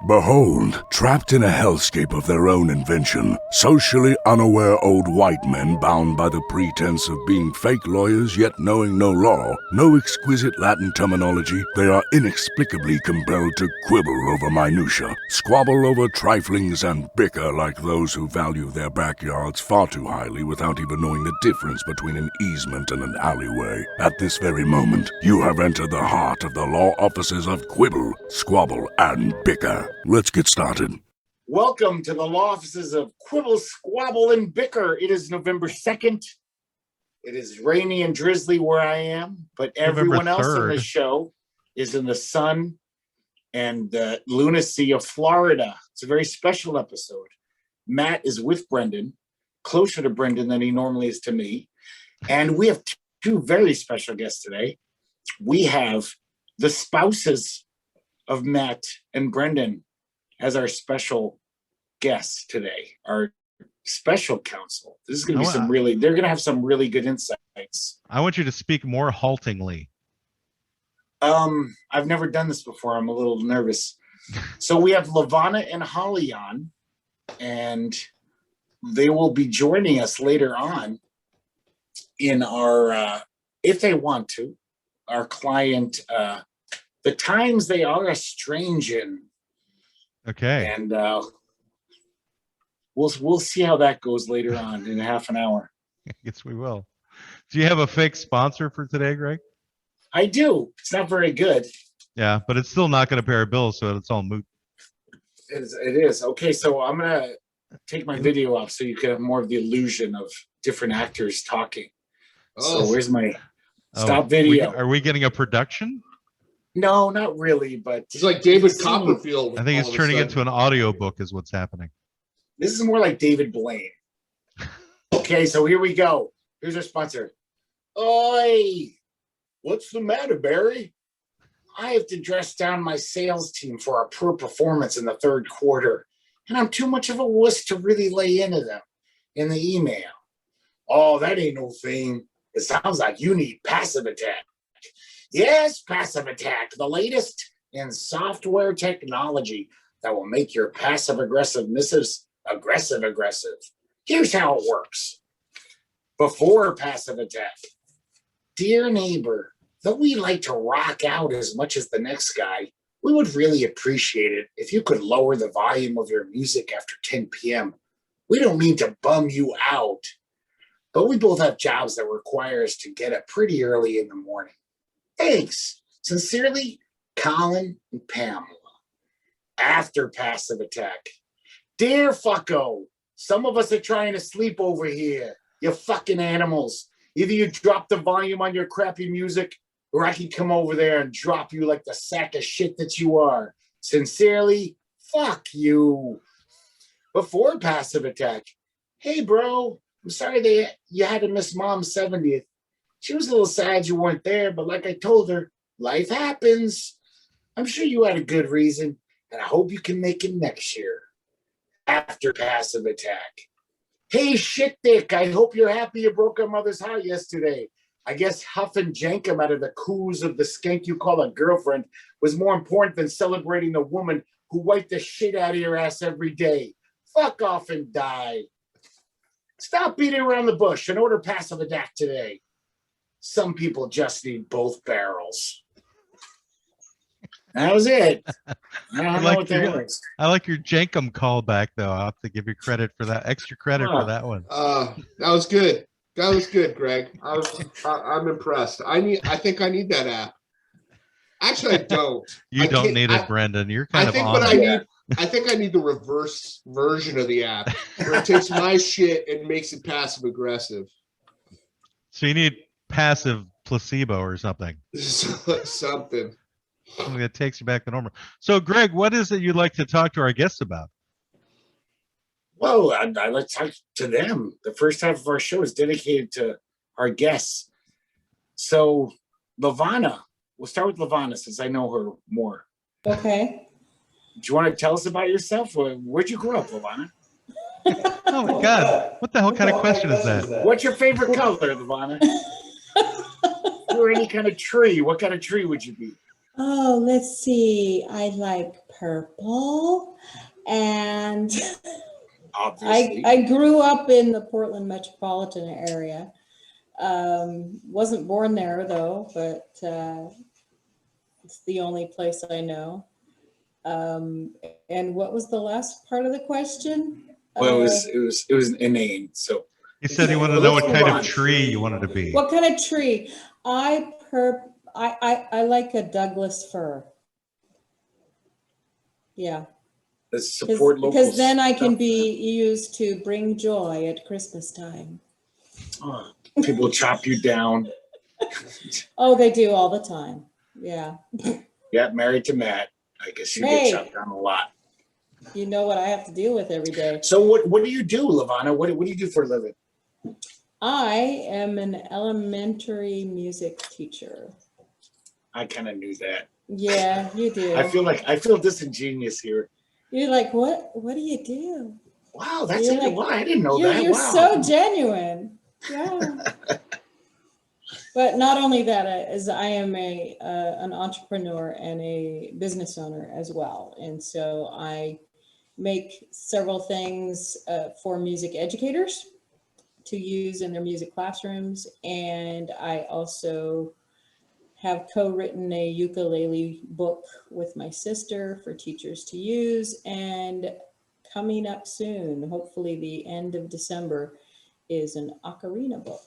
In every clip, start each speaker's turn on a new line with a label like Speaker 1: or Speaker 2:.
Speaker 1: Behold, trapped in a hellscape of their own invention, socially unaware old white men bound by the pretense of being fake lawyers yet knowing no law, no exquisite Latin terminology, they are inexplicably compelled to quibble over minutia, squabble over triflings, and bicker like those who value their backyards far too highly without even knowing the difference between an easement and an alleyway. At this very moment, you have entered the heart of the Law Offices of Quibble, Squabble and Bicker. Let's get started.
Speaker 2: Welcome to the Law Offices of Quibble, Squabble, and Bicker. It is November 2nd. It is rainy and drizzly where I am, but everyone else on the show is in the sun and the lunacy of Florida. It's a very special episode. Matt is with Brendan, closer to Brendan than he normally is to me. And we have two very special guests today. We have the spouses of Matt and Brendan as our special guests today, our special counsel. This is going to be they're going to have some really good insights.
Speaker 3: I want you to speak more haltingly.
Speaker 2: I've never done this before. I'm a little nervous. So we have Lavonna and Holly on, and they will be joining us later on in our, if they want to, our client, the times they are a Strangin.
Speaker 3: Okay.
Speaker 2: And we'll see how that goes later on in half an hour.
Speaker 3: Yes, we will. Do you have a fake sponsor for today, Greg?
Speaker 2: I do. It's not very good.
Speaker 3: Yeah, but it's still not going to pay our bills, so it's all moot.
Speaker 2: It is. Okay, so I'm going to take my video off so you can have more of the illusion of different actors talking. So where's my stop video?
Speaker 3: Are we getting a production?
Speaker 2: No, not really, but
Speaker 4: it's like David Copperfield.
Speaker 3: I think it's turning into an audio book is what's happening.
Speaker 2: This is more like David Blaine. Okay, so here we go. Here's our sponsor. Oi! What's the matter, Barry? I have to dress down my sales team for a poor performance in the third quarter, and I'm too much of a wuss to really lay into them in the email. Oh, that ain't no thing. It sounds like you need passive attack. Yes, passive attack, the latest in software technology that will make your passive-aggressive missives aggressive. Here's how it works. Before passive attack, dear neighbor, though we like to rock out as much as the next guy, we would really appreciate it if you could lower the volume of your music after 10 p.m. We don't mean to bum you out, but we both have jobs that require us to get up pretty early in the morning. Thanks. Sincerely, Colin and Pamela. After passive attack. Dear fucko, some of us are trying to sleep over here. You fucking animals. Either you drop the volume on your crappy music, or I can come over there and drop you like the sack of shit that you are. Sincerely, fuck you. Before passive attack. Hey, bro, I'm sorry you had to miss Mom's 70th. She was a little sad you weren't there, but like I told her, life happens. I'm sure you had a good reason, and I hope you can make it next year. After passive attack. Hey, shit dick, I hope you're happy you broke our mother's heart yesterday. I guess huffing jenkem out of the coos of the skank you call a girlfriend was more important than celebrating the woman who wiped the shit out of your ass every day. Fuck off and die. Stop beating around the bush and order passive attack today. Some people just need both barrels. That was it. I don't know what that was.
Speaker 3: I like your jenkem callback, though. I'll have to give you credit for that. Extra credit for that one.
Speaker 4: That was good. That was good, Greg. I'm impressed. I think I need that app. Actually, I don't.
Speaker 3: You don't need it, Brendan. You're kind of on
Speaker 4: it. I think I need the reverse version of the app, where it takes my shit and makes it passive aggressive.
Speaker 3: So you need passive placebo or something.
Speaker 4: Something
Speaker 3: that takes you back to normal. So, Greg, what is it you'd like to talk to our guests about?
Speaker 2: Well, I'd like to talk to them. The first half of our show is dedicated to our guests. So, Lavonna, we'll start with Lavonna since I know her more.
Speaker 5: Okay.
Speaker 2: Do you want to tell us about yourself? Where'd you grow up, Lavonna?
Speaker 3: Oh, my God. What the hell kind of question is that?
Speaker 2: What's your favorite color, Lavonna? If you were any kind of tree, what kind of tree would you be?
Speaker 5: Oh, let's see. I like purple, and
Speaker 2: Obviously.
Speaker 5: I grew up in the Portland metropolitan area. Wasn't born there though, but it's the only place I know. And what was the last part of the question?
Speaker 2: Well, it was inane. So
Speaker 3: He said he wanted to
Speaker 2: Well,
Speaker 3: know
Speaker 2: let's
Speaker 3: what
Speaker 2: move
Speaker 3: kind
Speaker 2: on.
Speaker 3: of tree you wanted to be.
Speaker 5: What kind of tree? I like a Douglas fir. Yeah,
Speaker 2: let's support local.
Speaker 5: because then I can
Speaker 2: stuff.
Speaker 5: be used to bring joy at Christmas time.
Speaker 2: Oh, people chop you down.
Speaker 5: Oh, they do all the time. Yeah.
Speaker 2: Yeah, married to Matt. I guess you
Speaker 5: Hey.
Speaker 2: get chopped down a lot.
Speaker 5: You know what I have to deal with every day.
Speaker 2: So what do you do, Lavonna? What do you do for a living?
Speaker 5: I am an elementary music teacher.
Speaker 2: I kind of knew that.
Speaker 5: Yeah, you do.
Speaker 2: I feel disingenuous here.
Speaker 5: You're like, what do you do?
Speaker 2: Wow, that's
Speaker 5: You're
Speaker 2: it.
Speaker 5: like-
Speaker 2: Wow, I didn't know
Speaker 5: You're,
Speaker 2: that.
Speaker 5: you're
Speaker 2: Wow.
Speaker 5: so genuine. Yeah. But not only that, as I am an entrepreneur and a business owner as well. And so I make several things for music educators to use in their music classrooms. And I also have co-written a ukulele book with my sister for teachers to use. And coming up soon, hopefully the end of December, is an ocarina book.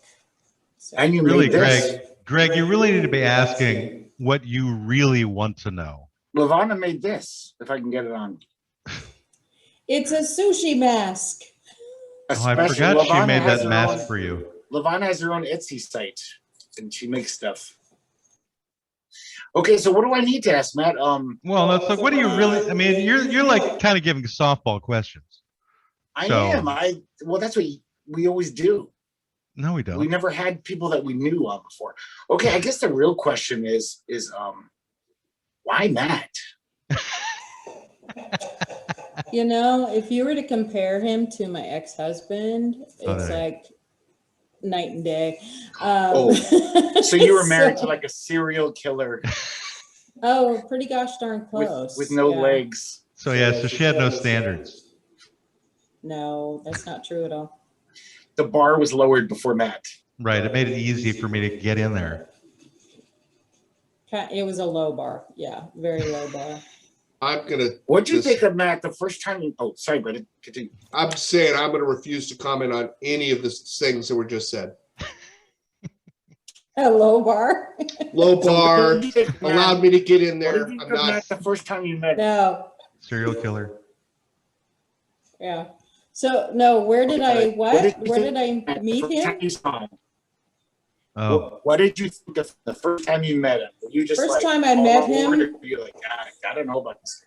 Speaker 5: So,
Speaker 2: And you
Speaker 3: Really,
Speaker 2: made this.
Speaker 3: Greg, you really need to be asking what you really want to know.
Speaker 2: Lavonna made this. If I can get it on.
Speaker 5: it's a sushi mask.
Speaker 3: Oh, I
Speaker 2: Especially
Speaker 3: forgot she
Speaker 2: Lavonna
Speaker 3: made
Speaker 2: has
Speaker 3: that
Speaker 2: her
Speaker 3: mask
Speaker 2: own-
Speaker 3: for you.
Speaker 2: Lavonna has her own Etsy site, and she makes stuff. Okay, so what do I need to ask, Matt?
Speaker 3: Well, that's like, what do you really? I mean, you're like kind of giving softball questions.
Speaker 2: I
Speaker 3: So-
Speaker 2: am. Well, that's what we always do.
Speaker 3: No, we
Speaker 2: We
Speaker 3: don't.
Speaker 2: never had people that we knew of before. Okay, I guess the real question is why Matt?
Speaker 5: You know, if you were to compare him to my ex-husband,
Speaker 3: Oh,
Speaker 5: it's
Speaker 3: there.
Speaker 5: like night and day.
Speaker 2: Oh, So you were married to like a serial killer
Speaker 5: Oh, pretty gosh darn
Speaker 2: with,
Speaker 5: close.
Speaker 2: with no
Speaker 5: yeah.
Speaker 2: legs.
Speaker 3: So yeah, so she had no standards.
Speaker 5: No, that's not true at all.
Speaker 2: The bar was lowered before Matt.
Speaker 3: Right. It made it easy for me to get in there.
Speaker 5: It was a low bar. Yeah, very low bar.
Speaker 4: I'm gonna.
Speaker 2: What'd you
Speaker 4: just-
Speaker 2: think of Matt the first time you? Oh, sorry, Brett. Continue.
Speaker 4: I'm saying I'm gonna refuse to comment on any of the things that were just said.
Speaker 5: A low bar?
Speaker 4: Low
Speaker 2: So
Speaker 4: bar
Speaker 2: what did you think of Matt?
Speaker 4: allowed me to get in
Speaker 2: What
Speaker 4: there.
Speaker 2: did you
Speaker 4: I'm
Speaker 2: think of
Speaker 4: not.
Speaker 2: Matt the first time you met him?
Speaker 5: No.
Speaker 3: Serial killer.
Speaker 5: Yeah. So no, where did I
Speaker 2: What did you
Speaker 5: Where
Speaker 2: think
Speaker 5: did I
Speaker 2: Matt the
Speaker 5: meet
Speaker 2: first time
Speaker 5: him?
Speaker 2: you saw him?
Speaker 3: Oh,
Speaker 2: What did you think of the first time you met him? Were you just
Speaker 5: First
Speaker 2: like,
Speaker 5: time I
Speaker 2: all
Speaker 5: met
Speaker 2: on
Speaker 5: him-
Speaker 2: board, or were you like, I gotta know about this?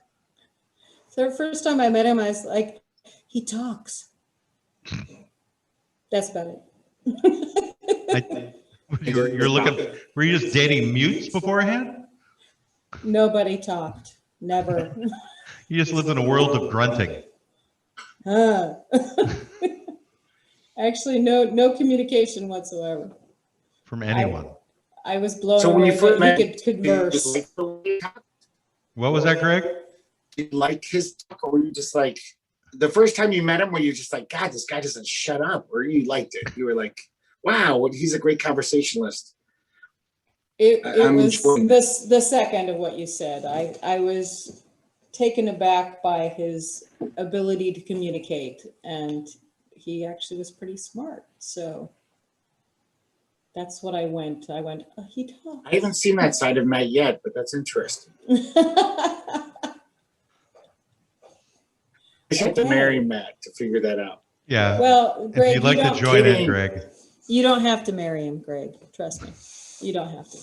Speaker 5: So the first time I met him, I was like, he talks. That's about it.
Speaker 3: you're looking. Were you just dating mutes beforehand?
Speaker 5: Nobody talked. Never.
Speaker 3: You just lived in a world of grunting.
Speaker 5: Huh. Actually, no communication whatsoever.
Speaker 3: From anyone.
Speaker 5: I was blown
Speaker 2: So when
Speaker 5: away
Speaker 2: you first
Speaker 5: that
Speaker 2: met,
Speaker 5: he could converse.
Speaker 2: did you like the way he talked?
Speaker 3: What was that, Greg?
Speaker 2: Did you like his talk, or were you just like the first time you met him? Were you just like, God, this guy doesn't shut up, or you liked it? You were like, wow, he's a great conversationalist.
Speaker 5: It
Speaker 2: I'm
Speaker 5: was
Speaker 2: enjoying
Speaker 5: the second of what you said. I was taken aback by his ability to communicate, and he actually was pretty smart. So that's what I went. Oh, he talks.
Speaker 2: I haven't seen that side of Matt yet, but that's interesting. I should have to
Speaker 5: Okay.
Speaker 2: marry Matt to figure that out.
Speaker 3: Yeah.
Speaker 5: Well,
Speaker 3: If
Speaker 5: Greg,
Speaker 3: you'd like
Speaker 5: you
Speaker 3: to
Speaker 5: don't,
Speaker 3: join in,
Speaker 2: kidding.
Speaker 3: Greg.
Speaker 5: you don't have to marry him, Greg. Trust me. You don't have to.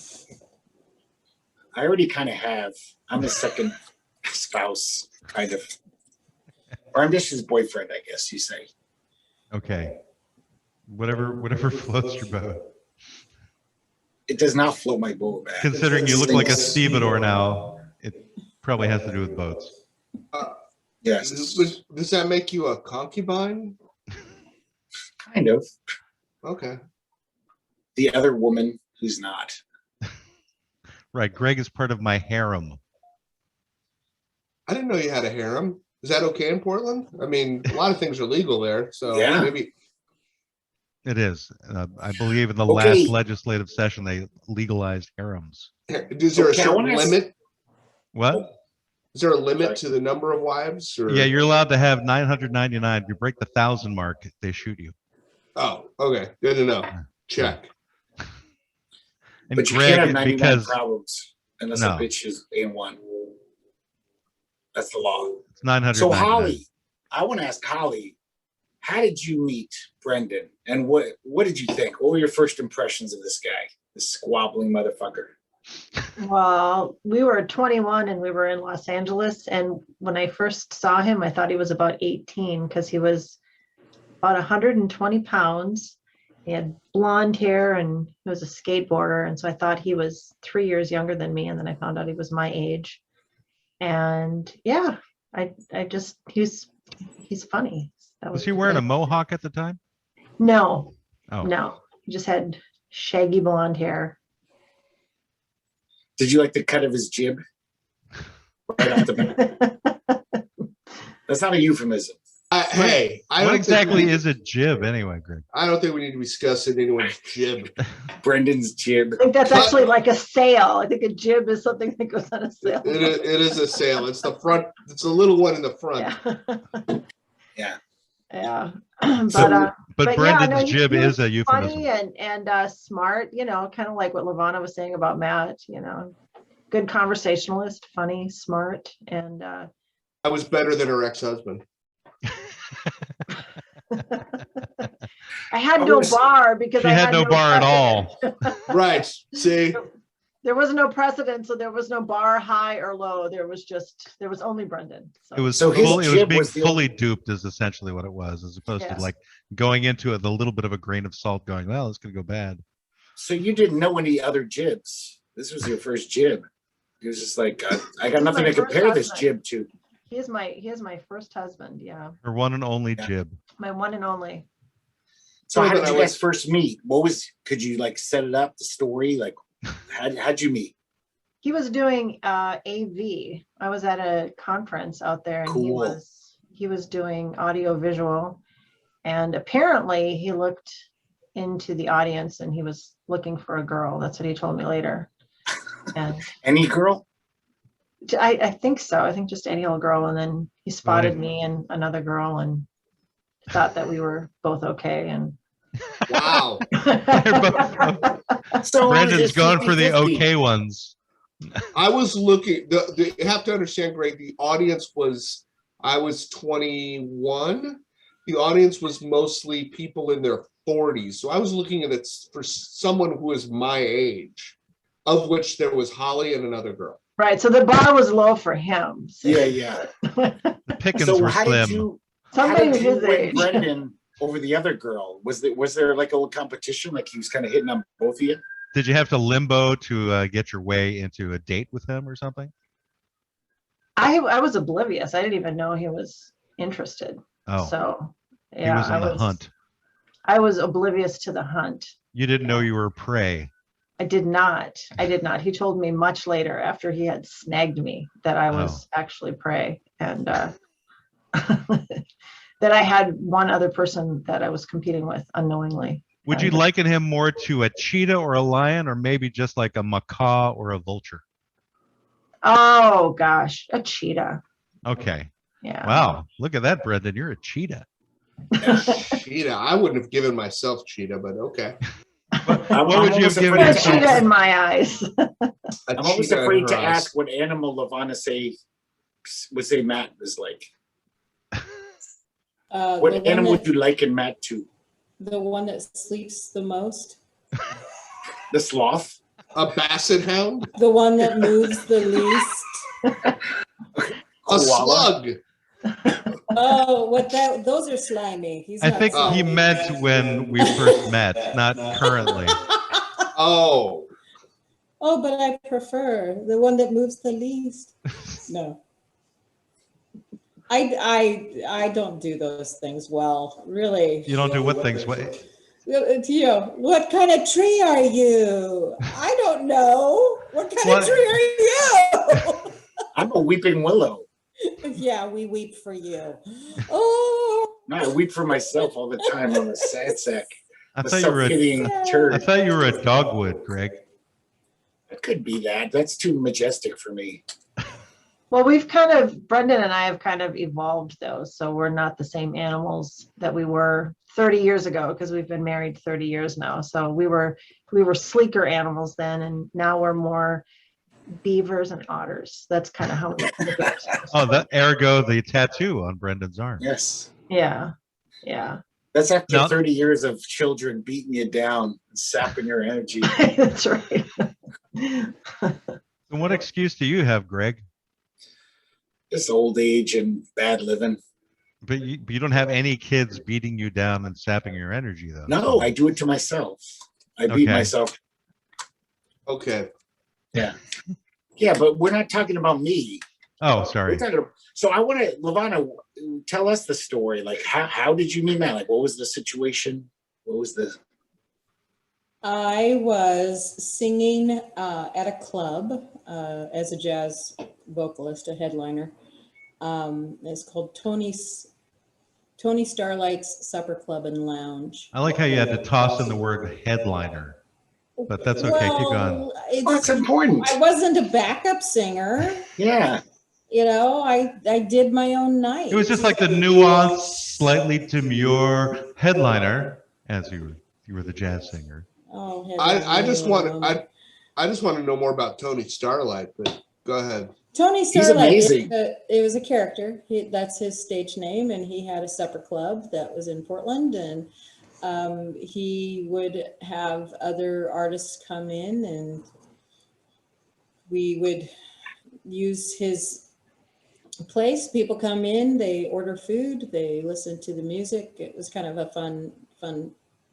Speaker 2: I already kind of have. I'm a second spouse, kind of. Or I'm just his boyfriend, I guess you say.
Speaker 3: Okay. Whatever floats your boat.
Speaker 2: It does not float my boat, Matt.
Speaker 3: Considering
Speaker 2: It
Speaker 3: you look like a
Speaker 2: stinks.
Speaker 3: stevedore now, it probably has to do with boats.
Speaker 2: Yes,
Speaker 4: Does that make you a concubine?
Speaker 2: kind of.
Speaker 4: Okay.
Speaker 2: The other woman who's not.
Speaker 3: Right. Greg is part of my harem.
Speaker 4: I didn't know you had a harem. Is that okay in Portland? I mean, a lot of things are legal there, so
Speaker 2: Yeah.
Speaker 4: maybe.
Speaker 3: It is. I believe in the
Speaker 2: Okay.
Speaker 3: last legislative session, they legalized harems.
Speaker 4: Is there a
Speaker 2: Okay, I
Speaker 4: certain
Speaker 2: wanna ask-
Speaker 4: limit?
Speaker 3: What?
Speaker 4: Is there a limit to the number of wives? Or?
Speaker 3: Yeah, you're allowed to have 999. If you break the 1,000 mark, they shoot you.
Speaker 4: Oh, okay. Good to know. Check.
Speaker 3: And
Speaker 2: But you
Speaker 3: Greg,
Speaker 2: can't have 99
Speaker 3: because
Speaker 2: problems unless
Speaker 3: No.
Speaker 2: a bitch is in one. That's the law.
Speaker 3: it's 999.
Speaker 2: So Holly, I want to ask Holly, how did you meet Brendan, and what did you think? What were your first impressions of this guy, this squabbling motherfucker?
Speaker 6: Well, we were 21 and we were in Los Angeles. And when I first saw him, I thought he was about 18 because he was about 120 pounds. He had blonde hair and he was a skateboarder. And so I thought he was 3 years younger than me. And then I found out he was my age. And yeah, he's funny.
Speaker 3: Was he wearing a mohawk at the time?
Speaker 6: No,
Speaker 3: Oh,
Speaker 6: no. He just had shaggy blonde hair.
Speaker 2: Did you like the cut of his jib? Right off the bat. That's not a euphemism.
Speaker 4: Hey, I
Speaker 3: what
Speaker 4: don't
Speaker 3: exactly
Speaker 4: think
Speaker 3: is a jib anyway, Greg?
Speaker 4: I don't think we need to be discussing anyone's jib.
Speaker 2: Brendan's jib.
Speaker 6: I think that's actually like a sail. I think a jib is something that goes on a sail.
Speaker 4: It is a sail. It's the front. It's a little one in the front.
Speaker 6: Yeah.
Speaker 2: Yeah.
Speaker 6: Yeah.
Speaker 3: But
Speaker 6: yeah,
Speaker 3: Brendan's
Speaker 6: no,
Speaker 3: jib
Speaker 6: he
Speaker 3: is
Speaker 6: was
Speaker 3: a euphemism.
Speaker 6: funny and smart, kind of like what Lavonna was saying about Matt, good conversationalist, funny, smart, and
Speaker 4: I was better than her ex-husband.
Speaker 6: I had no bar because
Speaker 3: She
Speaker 6: I
Speaker 3: had no bar at all.
Speaker 4: Right. See,
Speaker 6: There was no precedent, so there was no bar high or low. There was only Brendan. So.
Speaker 3: It was
Speaker 2: So his
Speaker 3: fully, it was
Speaker 2: jib
Speaker 3: being
Speaker 2: was the
Speaker 3: fully duped is essentially what it was, as opposed
Speaker 6: Yes.
Speaker 3: to like going into it with a little bit of a grain of salt going, well, it's going to go bad.
Speaker 2: So you didn't know any other jibs. This was your first jib. He was just like, I got nothing to compare this jib to.
Speaker 6: He is my first husband. Yeah,
Speaker 3: Her one and only
Speaker 2: Yeah.
Speaker 3: jib.
Speaker 6: my one and only.
Speaker 2: So how
Speaker 4: Well,
Speaker 2: did
Speaker 4: then
Speaker 2: you
Speaker 4: I
Speaker 2: guys first meet? Could you like set it up, the story? Like, how'd you meet?
Speaker 6: He was doing AV. I was at a conference out there, and
Speaker 2: Cool.
Speaker 6: he was doing audio visual, and apparently he looked into the audience and he was looking for a girl. That's what he told me later. And
Speaker 2: Any girl?
Speaker 6: I think so. I think just any old girl. And then he spotted me and another girl and thought that we were both okay. And
Speaker 4: wow.
Speaker 2: So
Speaker 3: Brandon's
Speaker 2: it's
Speaker 3: going for the
Speaker 2: 50-50.
Speaker 3: okay ones.
Speaker 4: I was looking. You have to understand, Greg. The audience was. I was 21. The audience was mostly people in their 40s. So I was looking at it for someone who was my age, of which there was Holly and another girl.
Speaker 6: Right. So the bar was low for him. So.
Speaker 2: Yeah.
Speaker 3: The pickings
Speaker 2: So
Speaker 3: were
Speaker 2: how
Speaker 3: slim.
Speaker 2: did you
Speaker 6: Somebody
Speaker 2: how did you
Speaker 6: his
Speaker 2: win
Speaker 6: age.
Speaker 2: Brendan over the other girl? Was there like a little competition? Like he was kind of hitting on both of you?
Speaker 3: Did you have to limbo to get your way into a date with him or something?
Speaker 6: I was oblivious. I didn't even know he was interested.
Speaker 3: Oh,
Speaker 6: So
Speaker 3: he
Speaker 6: yeah,
Speaker 3: was on the hunt.
Speaker 6: I was oblivious to the hunt.
Speaker 3: You didn't know you were prey.
Speaker 6: I did not. He told me much later after he had snagged me that I was actually prey, and that I had one other person that I was competing with unknowingly.
Speaker 3: Would you liken him more to a cheetah or a lion, or maybe just like a macaw or a vulture?
Speaker 6: Oh gosh, a cheetah.
Speaker 3: Okay.
Speaker 6: Yeah.
Speaker 3: Wow. Look at that, Brendan. You're a cheetah.
Speaker 4: Cheetah. I wouldn't have given myself cheetah, but okay.
Speaker 2: What
Speaker 3: would you have given
Speaker 6: A
Speaker 3: yourself?
Speaker 6: cheetah in my eyes.
Speaker 2: I'm always afraid to ask what animal Lavonna would say Matt is like. What
Speaker 5: The
Speaker 2: animal
Speaker 5: one
Speaker 2: would you liken Matt to?
Speaker 5: the one that sleeps the most,
Speaker 2: The sloth?
Speaker 4: A basset hound?
Speaker 5: the one that moves the least.
Speaker 4: A
Speaker 2: Koala?
Speaker 4: slug?
Speaker 5: Oh, those are slimy. He's
Speaker 3: I
Speaker 5: not
Speaker 3: think he
Speaker 5: slimy.
Speaker 3: meant when we first met, not currently.
Speaker 4: Oh.
Speaker 5: Oh, but I prefer the one that moves the least. No. I don't do those things well, really.
Speaker 3: You don't do what things? What?
Speaker 5: What kind of tree are you? I don't know. What kind
Speaker 3: What?
Speaker 5: of tree are you?
Speaker 2: I'm a weeping willow.
Speaker 5: Yeah, we weep for you. Oh,
Speaker 2: No, I weep for myself all the time. I'm a sad sack.
Speaker 3: I
Speaker 2: A
Speaker 3: thought you were
Speaker 2: self-pitying
Speaker 3: I
Speaker 2: turd.
Speaker 3: thought you were a dogwood, Greg.
Speaker 2: It could be that. That's too majestic for me.
Speaker 6: Well, Brendan and I have kind of evolved though. So we're not the same animals that we were 30 years ago because we've been married 30 years now. So we were sleeker animals then, and now we're more beavers and otters. That's kind of how we look at ourselves.
Speaker 3: Oh, that ergo the tattoo on Brendan's arm.
Speaker 2: Yes.
Speaker 6: Yeah. Yeah.
Speaker 2: That's after
Speaker 3: No.
Speaker 2: 30 years of children beating you down and sapping your energy.
Speaker 6: That's right.
Speaker 3: So what excuse do you have, Greg?
Speaker 2: This old age and bad living.
Speaker 3: But you don't have any kids beating you down and sapping your energy, though.
Speaker 2: No, I do it to myself. I beat
Speaker 3: Okay.
Speaker 2: myself.
Speaker 4: Okay.
Speaker 2: Yeah. Yeah, but we're not talking about me.
Speaker 3: Oh,
Speaker 2: We're
Speaker 3: sorry.
Speaker 2: talking about, so I want to, Lavonna, tell us the story. Like, how did you meet Matt? Like, what was the situation? What was the...
Speaker 5: I was singing at a club as a jazz vocalist, a headliner. It's called Tony Starlight's Supper Club and Lounge.
Speaker 3: I like how you had to toss in the word headliner, but that's okay. Keep going.
Speaker 2: Oh, it's important.
Speaker 5: I wasn't a backup singer.
Speaker 2: Yeah.
Speaker 5: You know, I did my own night.
Speaker 3: It was just like the nuanced, slightly demure headliner, as you were the jazz singer.
Speaker 5: Oh,
Speaker 4: I just want to know more about Tony Starlight, but go ahead.
Speaker 5: Tony
Speaker 2: He's
Speaker 5: Starlight.
Speaker 2: amazing.
Speaker 5: It was a character. That's his stage name, and he had a supper club that was in Portland, and he would have other artists come in, and we would use his place. People come in, they order food, they listen to the music. It was kind of a fun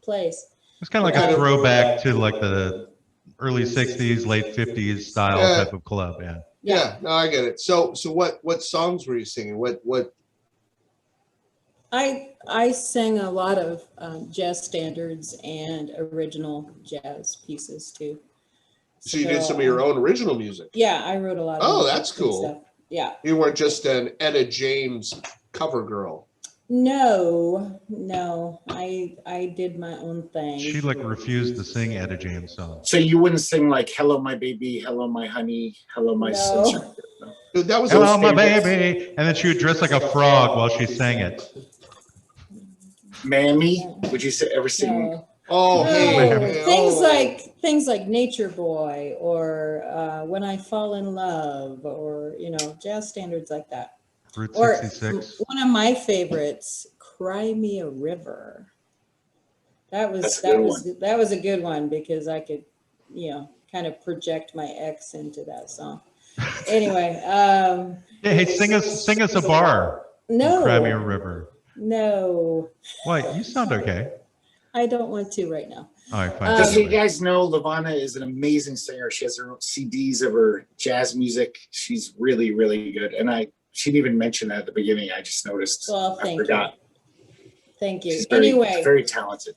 Speaker 5: place.
Speaker 3: It's kind of like a throwback to like the early 60s, late 50s style type of club. Yeah.
Speaker 4: Yeah, no, I get it. So what songs were you singing? What?
Speaker 5: I sang a lot of jazz standards and original jazz pieces too.
Speaker 4: So you did some of your own original music?
Speaker 5: Yeah, I wrote a lot of
Speaker 4: Oh,
Speaker 5: music
Speaker 4: that's
Speaker 5: and
Speaker 4: cool.
Speaker 5: stuff. Yeah.
Speaker 4: You weren't just an Etta James cover girl.
Speaker 5: No, I did my own thing.
Speaker 3: She like refused to sing Etta James songs.
Speaker 2: So you wouldn't sing like "Hello, my baby," "Hello, my honey," "Hello, my
Speaker 5: No.
Speaker 2: sunshine." No.
Speaker 4: Dude, that was
Speaker 3: Hello, my
Speaker 2: favorites.
Speaker 3: baby. And then she would dress like a frog while she sang it.
Speaker 2: Mammy, would you ever sing?
Speaker 5: No.
Speaker 4: Oh,
Speaker 5: No.
Speaker 4: hey,
Speaker 5: Things like Nature Boy or When I Fall in Love or jazz standards like that.
Speaker 3: Route
Speaker 5: Or
Speaker 3: 66.
Speaker 5: one of my favorites, Cry Me a River. That
Speaker 2: That's a good
Speaker 5: was a good one because I could, kind of project my ex into that song. Anyway,
Speaker 3: Hey, sing us a bar.
Speaker 5: no,
Speaker 3: Cry Me a River.
Speaker 5: no,
Speaker 3: What? You sound okay.
Speaker 5: I don't want to right now.
Speaker 3: All right, fine.
Speaker 2: Just so you guys know, Lavonna is an amazing singer. She has her own CDs of her jazz music. She's really, really good. And she didn't even mention that at the beginning. I just noticed.
Speaker 5: Well,
Speaker 2: I
Speaker 5: thank
Speaker 2: forgot.
Speaker 5: you. Thank you.
Speaker 2: She's very,
Speaker 5: Anyway,
Speaker 2: very talented.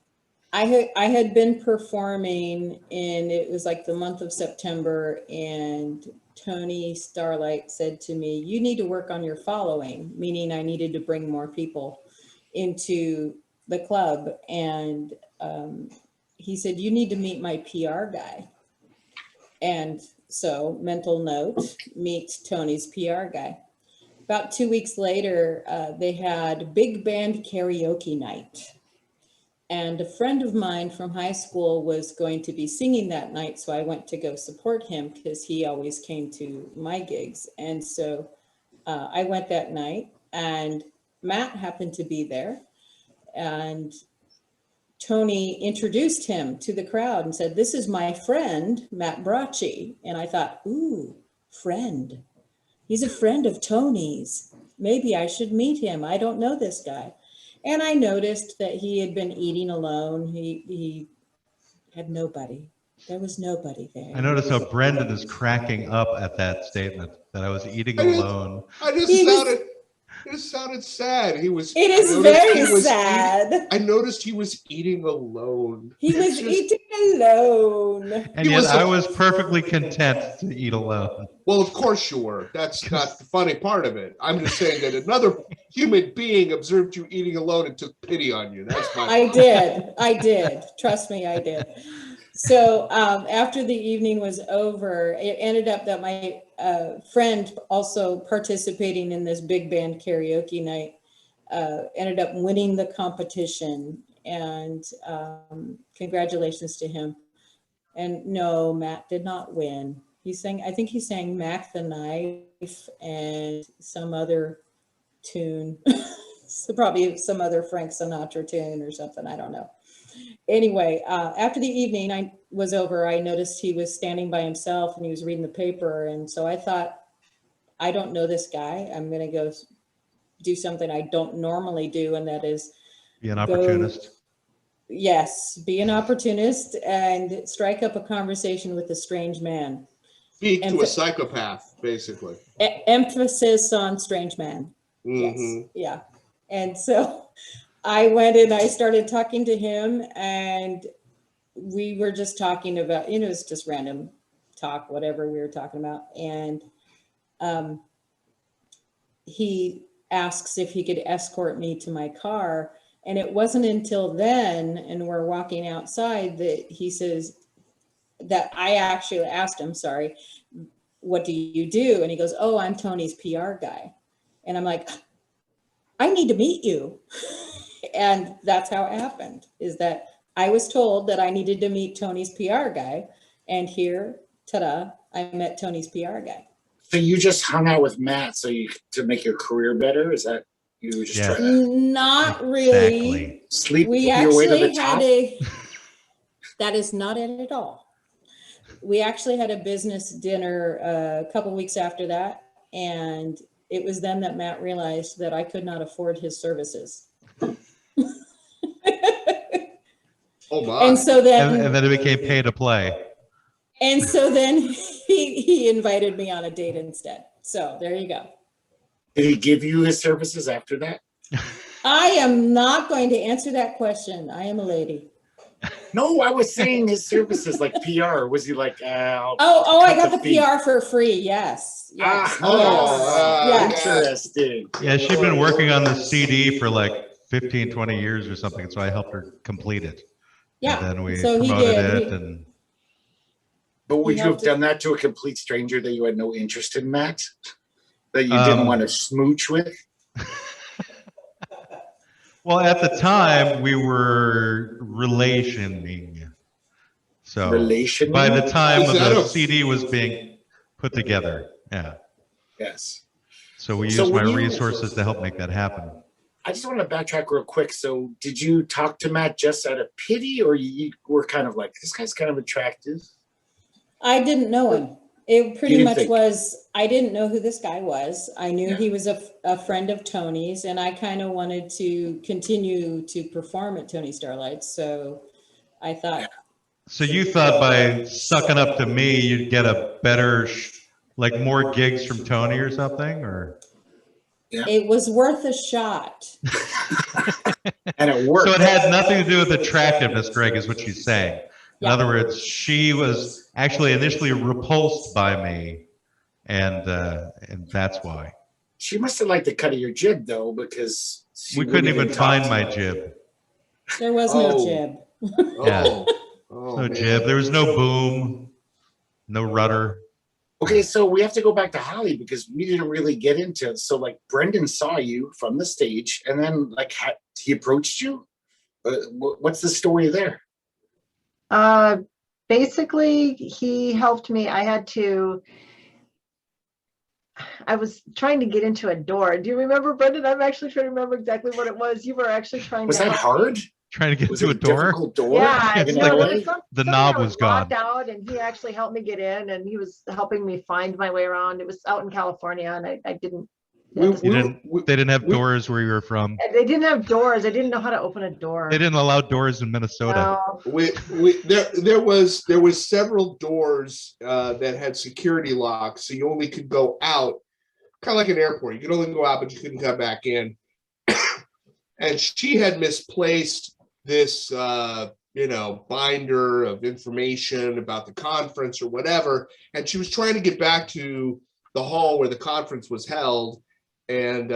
Speaker 5: I had been performing and it was like the month of September, and Tony Starlight said to me, "You need to work on your following," meaning I needed to bring more people into the club. And he said, "You need to meet my PR guy." And so, mental note, meet Tony's PR guy. About 2 weeks later, they had big band karaoke night. And a friend of mine from high school was going to be singing that night. So I went to go support him because he always came to my gigs. And so I went that night, and Matt happened to be there. And Tony introduced him to the crowd and said, "This is my friend, Matt Bratschi." And I thought, ooh, friend. He's a friend of Tony's. Maybe I should meet him. I don't know this guy. And I noticed that he had been eating alone. He had nobody. There was nobody there.
Speaker 3: I noticed how Brendan is cracking up at that statement that I was eating alone.
Speaker 4: I just
Speaker 5: He was-
Speaker 4: sounded. It sounded sad. He was.
Speaker 5: It is very sad.
Speaker 4: I noticed he was eating alone.
Speaker 5: He was eating alone.
Speaker 3: And yet I was perfectly content to eat alone.
Speaker 4: Well, of course you were. That's not the funny part of it. I'm just saying that another human being observed you eating alone and took pity on you. That's my.
Speaker 5: I did. Trust me, I did. So after the evening was over, it ended up that my friend, also participating in this big band karaoke night, ended up winning the competition, and congratulations to him. And no, Matt did not win. I think he sang Mac the Knife and some other tune. So probably some other Frank Sinatra tune or something, I don't know. Anyway, after the evening was over, I noticed he was standing by himself and he was reading the paper. And so I thought, I don't know this guy. I'm going to go do something I don't normally do. And that is
Speaker 3: Be an opportunist.
Speaker 5: Yes, be an opportunist and strike up a conversation with a strange man.
Speaker 4: Speak to a psychopath, basically.
Speaker 5: Emphasis on strange man.
Speaker 4: Mm-hmm.
Speaker 5: Yes, yeah. And so I went and I started talking to him, and we were just talking about, it was just random talk, whatever we were talking about. And he asks if he could escort me to my car. And it wasn't until then, and we're walking outside, that he says, that I actually asked him, sorry, what do you do? And he goes, oh, I'm Tony's PR guy. And I'm like, I need to meet you. And that's how it happened, is that I was told that I needed to meet Tony's PR guy. And here, ta-da, I met Tony's PR guy.
Speaker 2: So you just hung out with Matt to make your career better? Is that you were just trying to
Speaker 5: Not really.
Speaker 3: Exactly.
Speaker 2: sleep
Speaker 5: We
Speaker 2: your way to the
Speaker 5: actually
Speaker 2: top?
Speaker 5: had that is not it at all. We actually had a business dinner a couple weeks after that. And it was then that Matt realized that I could not afford his services.
Speaker 4: Oh my.
Speaker 5: And so then,
Speaker 3: And then it became pay to play.
Speaker 5: and so then he invited me on a date instead. So there you go.
Speaker 2: Did he give you his services after that?
Speaker 5: I am not going to answer that question. I am a lady.
Speaker 2: No, I was saying his services, like PR. Was he like,
Speaker 5: Oh, I got the PR for free. Yes. Yes. Yes.
Speaker 2: Interesting.
Speaker 3: Yeah, she'd been working on this CD for like 15, 20 years or something, so I helped her complete it.
Speaker 5: Yeah.
Speaker 3: And then we
Speaker 5: So he
Speaker 3: promoted
Speaker 5: did.
Speaker 3: it. And
Speaker 2: But would
Speaker 5: He
Speaker 2: you have
Speaker 5: helped
Speaker 2: done that to a complete stranger that you had no interest in, Matt? That you didn't want to smooch with?
Speaker 3: well, at the time, we were relationing. So
Speaker 2: Relationing?
Speaker 3: by the time
Speaker 4: Is that
Speaker 3: the
Speaker 4: a-
Speaker 3: CD was being put together, yeah.
Speaker 2: Yes.
Speaker 3: So we
Speaker 2: So
Speaker 3: used my
Speaker 2: when you-
Speaker 3: resources to help make that happen.
Speaker 2: I just want to backtrack real quick. So did you talk to Matt just out of pity, or you were kind of like, this guy's kind of attractive?
Speaker 5: I didn't know him. It pretty
Speaker 2: didn't
Speaker 5: much
Speaker 2: think.
Speaker 5: was, I didn't know who this guy was. I knew
Speaker 2: Yeah.
Speaker 5: he was a friend of Tony's, and I kind of wanted to continue to perform at Tony Starlight. So I thought,
Speaker 3: So you thought by sucking up to me, you'd get a better, like more gigs from Tony or something, or?
Speaker 5: it was worth a shot.
Speaker 2: And it worked.
Speaker 3: So it had nothing to do with attractiveness, Greg, is what she's saying. In
Speaker 5: Yeah.
Speaker 3: other words, she was actually initially repulsed by me, and that's why.
Speaker 2: She must have liked the cut of your jib, though, because she
Speaker 3: We couldn't
Speaker 2: wouldn't
Speaker 3: even find
Speaker 2: talk
Speaker 3: my
Speaker 2: to you.
Speaker 3: jib.
Speaker 5: There was no
Speaker 4: Oh.
Speaker 5: jib.
Speaker 3: Yeah.
Speaker 4: Oh,
Speaker 3: No
Speaker 4: man.
Speaker 3: jib. There was no boom, no rudder.
Speaker 2: Okay, so we have to go back to Holly because we didn't really get into it. So, like, Brendan saw you from the stage, and then, like, he approached you. What's the story there?
Speaker 6: Basically, he helped me. I was trying to get into a door. Do you remember, Brendan? I'm actually trying to remember exactly what it was. You were actually trying
Speaker 2: Was
Speaker 6: to
Speaker 2: that
Speaker 6: help me.
Speaker 2: hard?
Speaker 3: Trying to get
Speaker 2: Was
Speaker 3: to
Speaker 2: it
Speaker 3: a door.
Speaker 2: difficult door?
Speaker 6: Yeah,
Speaker 2: in
Speaker 6: you
Speaker 2: a
Speaker 6: know, there
Speaker 2: way?
Speaker 6: was
Speaker 3: The
Speaker 6: something
Speaker 3: knob
Speaker 6: that
Speaker 3: was gone.
Speaker 6: locked out, and he actually helped me get in, and he was helping me find my way around. It was out in California, and I didn't.
Speaker 3: They didn't have doors where you were from.
Speaker 6: They didn't have doors. I didn't know how to open a door.
Speaker 3: They didn't allow doors in Minnesota.
Speaker 6: No.
Speaker 4: There was several doors that had security locks, so you only could go out kind of like an airport. You could only go out, but you couldn't come back in. And she had misplaced this, binder of information about the conference or whatever. And she was trying to get back to the hall where the conference was held. And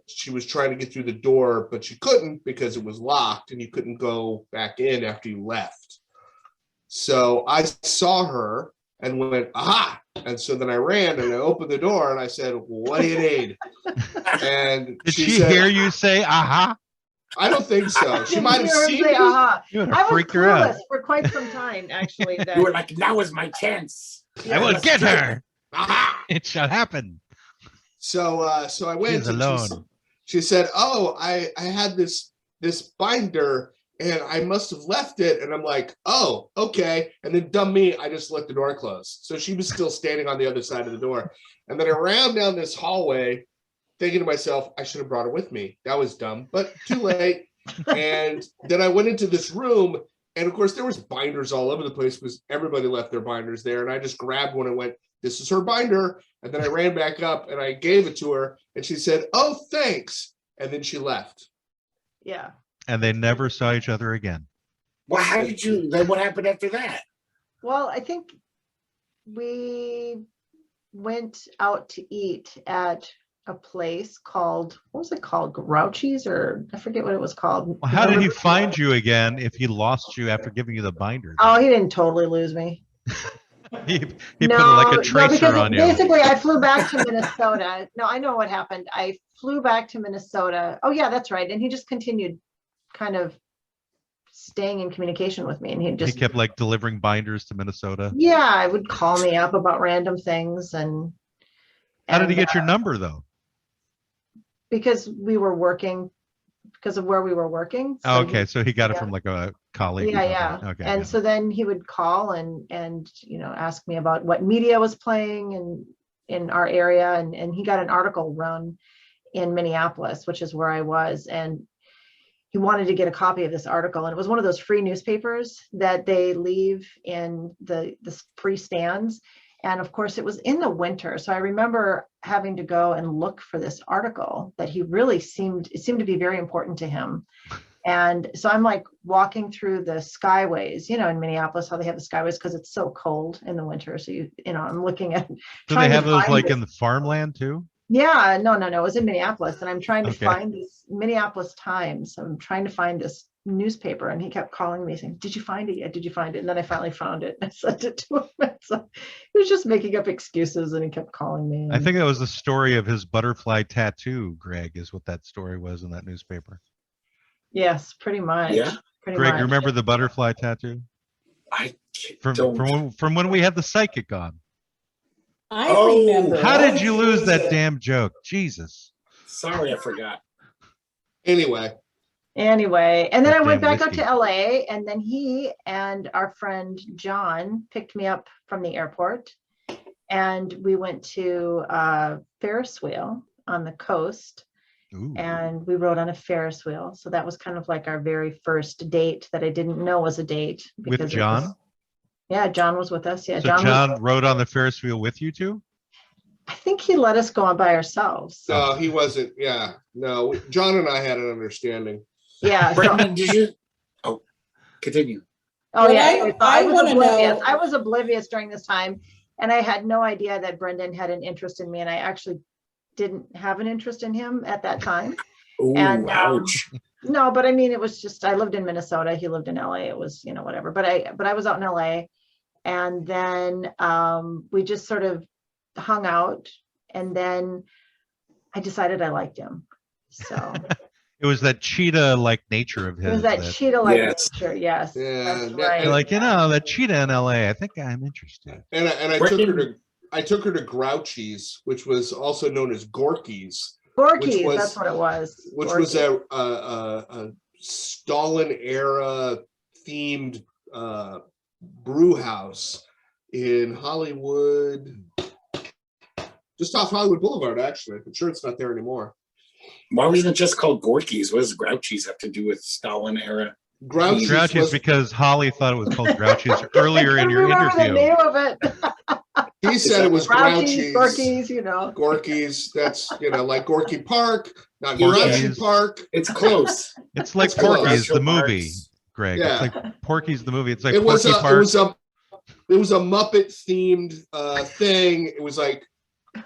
Speaker 4: she was trying to get through the door, but she couldn't because it was locked and you couldn't go back in after you left. So I saw her and went, aha. And so then I ran and I opened the door and I said, what do you need? And
Speaker 3: Did she
Speaker 4: said,
Speaker 3: hear you say, aha?
Speaker 4: I don't think so. She might have seen me.
Speaker 3: You would
Speaker 6: I
Speaker 3: have
Speaker 6: was
Speaker 3: freaked her out.
Speaker 6: clueless for quite some time, actually. That,
Speaker 2: You were like, now is my chance.
Speaker 3: I will get her.
Speaker 4: Aha.
Speaker 3: It shall happen.
Speaker 4: So I went.
Speaker 3: She's
Speaker 4: and
Speaker 3: alone.
Speaker 4: She said, "Oh, I had this binder and I must have left it." And I'm like, "Oh, okay." And then dumb me, I just let the door close. So she was still standing on the other side of the door. And then I ran down this hallway, thinking to myself, I should have brought her with me. That was dumb, but too late. And then I went into this room, and of course there was binders all over the place because everybody left their binders there. And I just grabbed one and went, "This is her binder." And then I ran back up and I gave it to her and she said, "Oh, thanks." And then she left.
Speaker 6: yeah.
Speaker 3: And they never saw each other again.
Speaker 2: Well, how did you, then what happened after that?
Speaker 6: Well, I think we went out to eat at a place called, what was it called? Grouchies, or I forget what it was called.
Speaker 3: Well, how did he find you again if he lost you after giving you the binder?
Speaker 6: Oh, he didn't totally lose me.
Speaker 3: He put like a tracer
Speaker 6: because
Speaker 3: on you.
Speaker 6: basically I flew back to Minnesota. No, I know what happened. I flew back to Minnesota. Oh yeah, that's right. And he just continued kind of staying in communication with me. And
Speaker 3: He kept like delivering binders to Minnesota.
Speaker 6: yeah, would call me up about random things. And
Speaker 3: How did he get your number though?
Speaker 6: because we were working, because of where we were working.
Speaker 3: Oh,
Speaker 6: So
Speaker 3: okay, so he got it
Speaker 6: yeah.
Speaker 3: from like a colleague. or
Speaker 6: yeah.
Speaker 3: something. Okay.
Speaker 6: And
Speaker 3: yeah.
Speaker 6: so then he would call and ask me about what media was playing in our area. And he got an article run in Minneapolis, which is where I was. And he wanted to get a copy of this article. And it was one of those free newspapers that they leave in the free stands. And of course, it was in the winter. So I remember having to go and look for this article that he really seemed to be very important to him. And so I'm like walking through the skyways, in Minneapolis, how they have the skyways because it's so cold in the winter. So, I'm looking at.
Speaker 3: Do they have those like in the farmland too?
Speaker 6: Yeah, no. It was in Minneapolis. And I'm trying to
Speaker 3: Okay.
Speaker 6: find this Minneapolis Times. I'm trying to find this newspaper. And he kept calling me saying, "Did you find it yet? Did you find it?" And then I finally found it. And I sent it to him. So he was just making up excuses and he kept calling me.
Speaker 3: I think that was the story of his butterfly tattoo, Greg, is what that story was in that newspaper.
Speaker 6: Yes, pretty much.
Speaker 2: Yeah.
Speaker 6: Pretty
Speaker 3: Greg,
Speaker 6: much.
Speaker 3: you remember the butterfly tattoo?
Speaker 2: I
Speaker 3: From
Speaker 2: don't.
Speaker 3: from when we had the psychic on.
Speaker 5: I
Speaker 2: Oh,
Speaker 5: remember.
Speaker 3: How did you lose that damn joke? Jesus.
Speaker 2: Sorry, I forgot.
Speaker 4: Anyway,
Speaker 6: And then I went
Speaker 3: Damn
Speaker 6: back
Speaker 3: whiskey.
Speaker 6: up to LA, and then he and our friend John picked me up from the airport, and we went to a Ferris wheel on the coast,
Speaker 3: Ooh.
Speaker 6: and we rode on a Ferris wheel. So that was kind of like our very first date that I didn't know was a date.
Speaker 3: With
Speaker 6: because it
Speaker 3: John?
Speaker 6: was- yeah, John was with us. Yeah,
Speaker 3: So
Speaker 6: John
Speaker 3: rode on the Ferris wheel with you two?
Speaker 6: I think he let us go on by ourselves.
Speaker 4: no, he wasn't. Yeah, no. John and I had an understanding.
Speaker 6: Yeah. So,
Speaker 2: Brendan, did you? Oh, continue.
Speaker 6: oh
Speaker 5: Well,
Speaker 6: yeah.
Speaker 5: I-
Speaker 6: anyway, so
Speaker 5: I
Speaker 6: was
Speaker 5: wanna
Speaker 6: oblivious.
Speaker 5: know-
Speaker 6: I was oblivious during this time, and I had no idea that Brendan had an interest in me, and I actually didn't have an interest in him at that time.
Speaker 2: Ooh,
Speaker 6: And,
Speaker 2: ouch.
Speaker 6: No, but I mean, it was just, I lived in Minnesota. He lived in LA. It was, whatever. But I was out in LA, and then we just sort of hung out, and then I decided I liked him. So
Speaker 3: It was that cheetah-like nature of his.
Speaker 6: it was that cheetah-like
Speaker 2: Yes.
Speaker 6: nature. Yes,
Speaker 4: Yeah,
Speaker 6: that's
Speaker 4: that-
Speaker 6: right.
Speaker 3: You're like, that cheetah in LA. I think I'm interested.
Speaker 4: And I took her to Grouchies, which was also known as Gorky's,
Speaker 6: Gorky's,
Speaker 4: was-
Speaker 6: that's what it was.
Speaker 4: which was
Speaker 6: Gorky's.
Speaker 4: a Stalin era themed brew house in Hollywood, just off Hollywood Boulevard. Actually, I'm sure it's not there anymore.
Speaker 2: Why wasn't it just called Gorky's? What does Grouchies have to do with Stalin era?
Speaker 4: Grouchies
Speaker 3: Grouchies
Speaker 4: was
Speaker 3: because Holly thought it was called Grouchies earlier in your
Speaker 6: remember the
Speaker 3: interview.
Speaker 6: name of it.
Speaker 4: He said it was
Speaker 6: Grouchies,
Speaker 4: Grouchies.
Speaker 6: Gorkies, you know.
Speaker 4: Gorky's, that's, like Gorky Park, not
Speaker 2: Yeah.
Speaker 4: Grouchy Park.
Speaker 2: It's close.
Speaker 3: It's like
Speaker 2: It's close.
Speaker 3: Porky's the
Speaker 2: Martial
Speaker 3: movie,
Speaker 2: arts.
Speaker 3: Greg.
Speaker 4: Yeah.
Speaker 3: It's like Porky's the movie. It's like
Speaker 4: It was
Speaker 3: Porky
Speaker 4: a,
Speaker 3: Park.
Speaker 4: it was a Muppet themed thing. It was like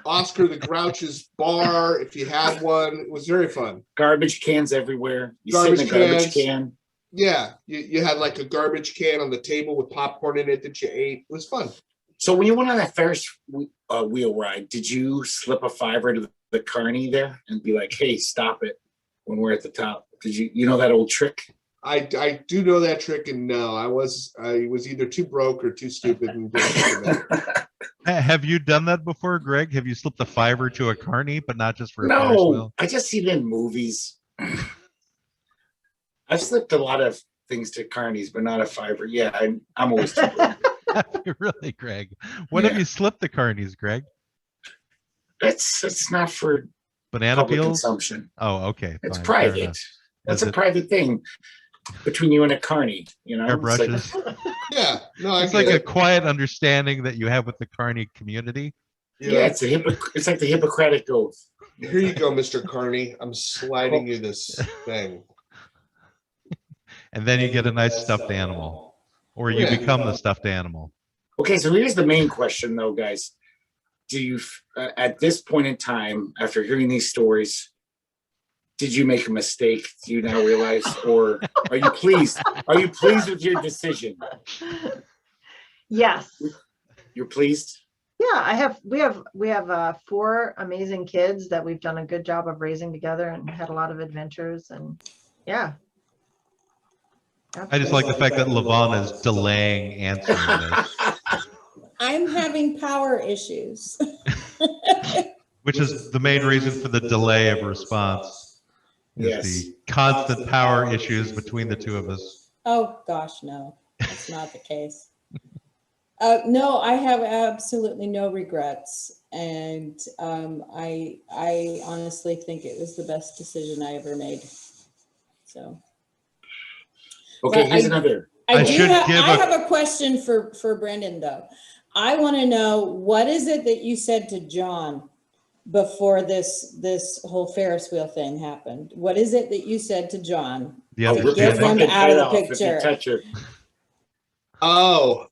Speaker 4: Oscar the Grouch's bar, if you had one. It was very fun.
Speaker 2: Garbage cans everywhere. You sit in a garbage can.
Speaker 4: Yeah, you had like a garbage can on the table with popcorn in it that you ate. It was fun.
Speaker 2: So when you went on that Ferris wheel ride, did you slip a $5 to the carney there and be like, "Hey, stop it" when we're at the top? Did you know that old trick?
Speaker 4: I do know that trick, and no, I was either too broke or too stupid. And didn't do that.
Speaker 3: Have you done that before, Greg? Have you slipped a $5 to a carney, but not just for a Ferris
Speaker 2: No,
Speaker 3: wheel?
Speaker 2: I just see it in movies. I've slipped a lot of things to carnies, but not a $5. Yeah, I'm always too broke.
Speaker 3: Really, Greg? What have
Speaker 2: Yeah.
Speaker 3: you slipped the carnies, Greg?
Speaker 2: It's not for
Speaker 3: Banana
Speaker 2: public
Speaker 3: peels?
Speaker 2: consumption.
Speaker 3: Oh, okay.
Speaker 2: It's
Speaker 3: fine, fair
Speaker 2: private.
Speaker 3: enough.
Speaker 2: That's
Speaker 3: Is
Speaker 2: a
Speaker 3: it
Speaker 2: private thing between you and a carney. You know,
Speaker 3: hairbrushes?
Speaker 4: Yeah, no, I
Speaker 3: It's
Speaker 4: get
Speaker 3: like a
Speaker 4: it.
Speaker 3: quiet understanding that you have with the carney community.
Speaker 2: Yeah, it's like the Hippocratic oath.
Speaker 4: Here you go, Mr. Carney. I'm sliding you this thing.
Speaker 3: And then you get a nice stuffed animal, or you
Speaker 4: Yeah.
Speaker 3: become the stuffed animal.
Speaker 2: Okay, so here's the main question, though, guys. Do you, at this point in time, after hearing these stories, did you make a mistake? Do you now realize, or are you pleased? Are you pleased with your decision?
Speaker 6: Yes.
Speaker 2: You're pleased?
Speaker 6: Yeah, we have 4 amazing kids that we've done a good job of raising together and had a lot of adventures, and yeah.
Speaker 3: I just like the fact that Lavonna is delaying answering this,
Speaker 5: I'm having power issues.
Speaker 3: which is the main reason for the delay of response. Is
Speaker 2: Yes.
Speaker 3: the constant power issues between the two of us.
Speaker 5: Oh gosh, no, that's not the case. No, I have absolutely no regrets, and I honestly think it was the best decision I ever made. So
Speaker 2: Okay,
Speaker 5: But
Speaker 2: here's
Speaker 5: I-
Speaker 2: another.
Speaker 3: I should give
Speaker 5: I
Speaker 3: a-
Speaker 5: have a question for Brendan though. I want to know, what is it that you said to John before this whole Ferris wheel thing happened? What is it that you said to John?
Speaker 3: The
Speaker 2: I'll rip your
Speaker 5: Get him
Speaker 3: understanding.
Speaker 2: fucking
Speaker 5: out of
Speaker 2: head
Speaker 5: the
Speaker 2: off if you
Speaker 5: picture.
Speaker 2: touch her.
Speaker 4: Oh,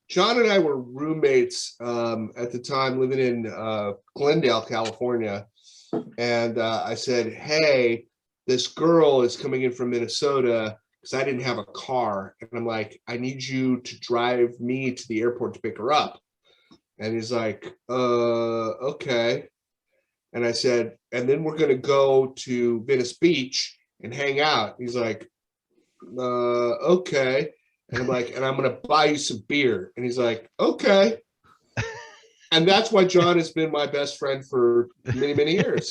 Speaker 4: John and I were roommates at the time, living in Glendale, California. And I said, "Hey, this girl is coming in from Minnesota," because I didn't have a car. And I'm like, "I need you to drive me to the airport to pick her up." And he's like, okay. And I said, "And then we're going to go to Venice Beach and hang out." He's like, okay. And I'm like, "And I'm going to buy you some beer." And he's like, "Okay." And that's why John has been my best friend for many, many years.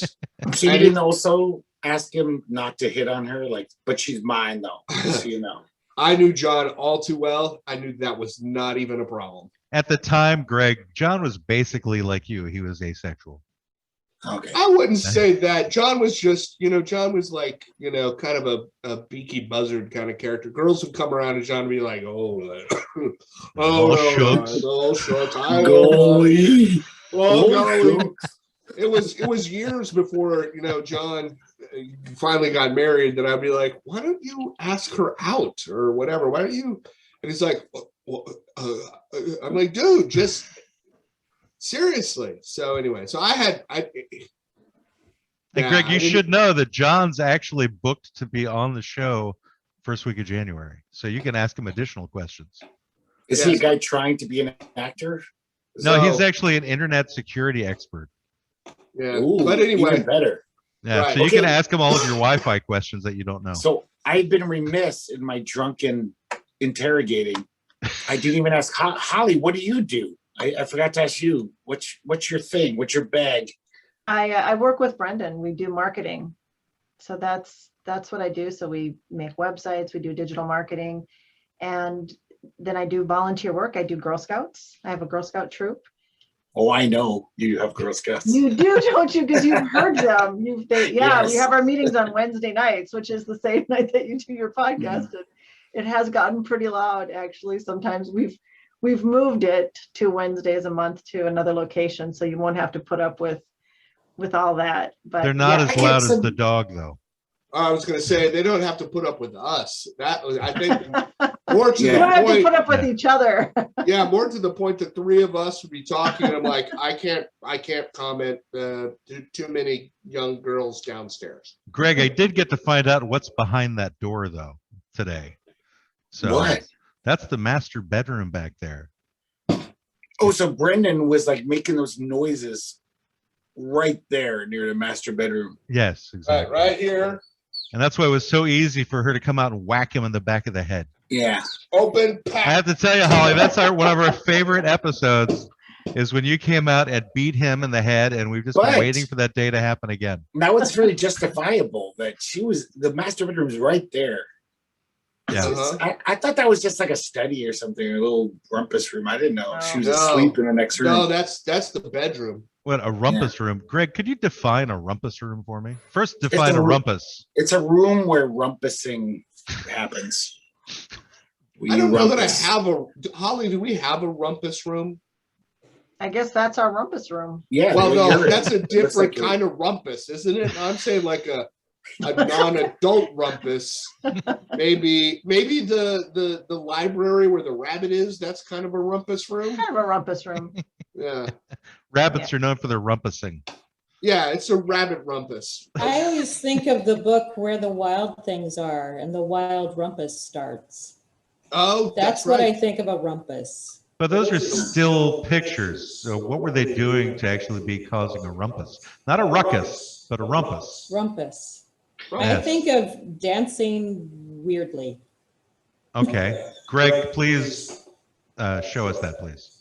Speaker 2: So you
Speaker 4: And
Speaker 2: didn't also ask him not to hit on her, like, but she's mine though, just so you know.
Speaker 4: I knew John all too well. I knew that was not even a problem.
Speaker 3: At the time, Greg, John was basically like you. He was asexual.
Speaker 2: Okay.
Speaker 4: I wouldn't say that. John was just, John was like, kind of a beaky buzzard kind of character. Girls would come around and John would be like, "Oh,
Speaker 3: Oh,
Speaker 4: no,
Speaker 3: shucks.
Speaker 4: oh, shucks.
Speaker 2: Golly.
Speaker 4: Oh,
Speaker 2: Oh,
Speaker 4: golly." It was years before, John finally got married that I'd be like, "Why don't you ask her out or whatever? Why don't you?" And he's like, I'm like, "Dude, just seriously." So anyway, so
Speaker 3: Hey,
Speaker 4: Yeah,
Speaker 3: Greg,
Speaker 4: I
Speaker 3: you
Speaker 4: didn't-
Speaker 3: should know that John's actually booked to be on the show first week of January. So you can ask him additional questions.
Speaker 2: Is he a guy trying to be an actor?
Speaker 3: No, he's
Speaker 4: So-
Speaker 3: actually an internet security expert.
Speaker 4: yeah.
Speaker 2: Ooh,
Speaker 4: But anyway,
Speaker 2: even better.
Speaker 3: Yeah,
Speaker 4: Right.
Speaker 3: so you can
Speaker 2: Okay.
Speaker 3: ask him all of your Wi-Fi questions that you don't know.
Speaker 2: So I've been remiss in my drunken interrogating. I didn't even ask Holly, what do you do? I forgot to ask you. What's your thing? What's your bag?
Speaker 6: I work with Brendan. We do marketing. So that's what I do. So we make websites, we do digital marketing, and then I do volunteer work. I do Girl Scouts. I have a Girl Scout troop.
Speaker 2: Oh, I know you have Girl Scouts.
Speaker 6: You do, don't you? Because you've heard them.
Speaker 2: Yes.
Speaker 6: We have our meetings on Wednesday nights, which is the same night that you do your podcast. And it has gotten pretty loud, actually. Sometimes we've moved it to Wednesdays a month to another location, so you won't have to put up with all that. But
Speaker 3: They're not
Speaker 6: yeah,
Speaker 3: as loud as the dog, though.
Speaker 4: I was going to say they don't have to put up with us. That was, I think, more to
Speaker 6: you
Speaker 4: the
Speaker 6: don't have to
Speaker 4: point.
Speaker 6: put up with each other.
Speaker 4: Yeah, more to the point. The three of us would be talking, and I'm like, I can't comment. Too many young girls downstairs.
Speaker 3: Greg, I did get to find out what's behind that door, though, today. So
Speaker 2: What?
Speaker 3: That's the master bedroom back there.
Speaker 2: Oh, so Brendan was like making those noises right there near the master bedroom.
Speaker 3: Yes, exactly.
Speaker 4: Right here.
Speaker 3: And that's why it was so easy for her to come out and whack him in the back of the head.
Speaker 2: Yeah.
Speaker 4: Open.
Speaker 3: I have to tell you, Holly, that's one of our favorite episodes is when you came out and beat him in the head, and we've just been waiting for that day to happen again.
Speaker 2: Now it's very justifiable that the master bedroom's right there.
Speaker 3: Yeah.
Speaker 2: I thought that was just like a study or something, a little rumpus room. I didn't know she was
Speaker 4: No.
Speaker 2: asleep in the next room.
Speaker 4: No, that's the bedroom.
Speaker 3: What, a rumpus room? Greg, could you define a rumpus room for me? First, define a rumpus.
Speaker 2: It's a room where rumpusing happens.
Speaker 4: I don't know that I have Holly, do we have a rumpus room?
Speaker 6: I guess that's our rumpus room.
Speaker 2: Yeah.
Speaker 4: Well, no,
Speaker 2: you're-
Speaker 4: that's a different
Speaker 2: looks like
Speaker 4: kind of rumpus, isn't it? I'm saying like a non-adult rumpus. Maybe the library where the rabbit is, that's kind of a rumpus room.
Speaker 6: Kind of a rumpus room.
Speaker 4: Yeah.
Speaker 3: Rabbits are known for their rumpusing.
Speaker 4: Yeah, it's a rabbit rumpus.
Speaker 5: I always think of the book Where the Wild Things Are, and the wild rumpus starts.
Speaker 4: Oh,
Speaker 5: That's what I think of a rumpus.
Speaker 3: But those are still pictures. So what were they doing to actually be causing a rumpus? Not a ruckus, but a rumpus.
Speaker 5: Rumpus. I
Speaker 3: Yes.
Speaker 5: think of dancing weirdly.
Speaker 3: Okay. Greg, please show us that, please.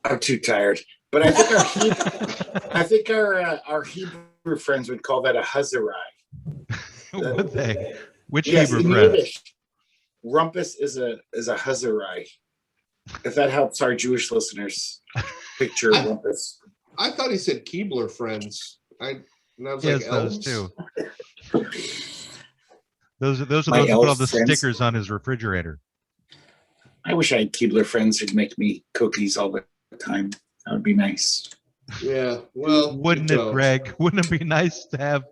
Speaker 2: I'm too tired. But I think our Hebrew friends would call that a huzarai.
Speaker 3: Would they? Which
Speaker 2: Yes,
Speaker 3: Hebrew
Speaker 2: in
Speaker 3: friends?
Speaker 2: Yiddish, rumpus is a huzarai. If that helps our Jewish listeners picture rumpus.
Speaker 4: I thought he said Keebler friends. And I was
Speaker 3: Yes,
Speaker 4: like,
Speaker 3: those
Speaker 4: elves?
Speaker 3: too. Those are those
Speaker 2: My
Speaker 3: who put all
Speaker 2: elf
Speaker 3: the
Speaker 2: friends.
Speaker 3: stickers on his refrigerator.
Speaker 2: I wish I had Keebler friends who'd make me cookies all the time. That would be nice.
Speaker 4: Yeah. Well,
Speaker 3: Wouldn't
Speaker 4: you
Speaker 3: it,
Speaker 4: don't.
Speaker 3: Greg? Wouldn't it be nice to have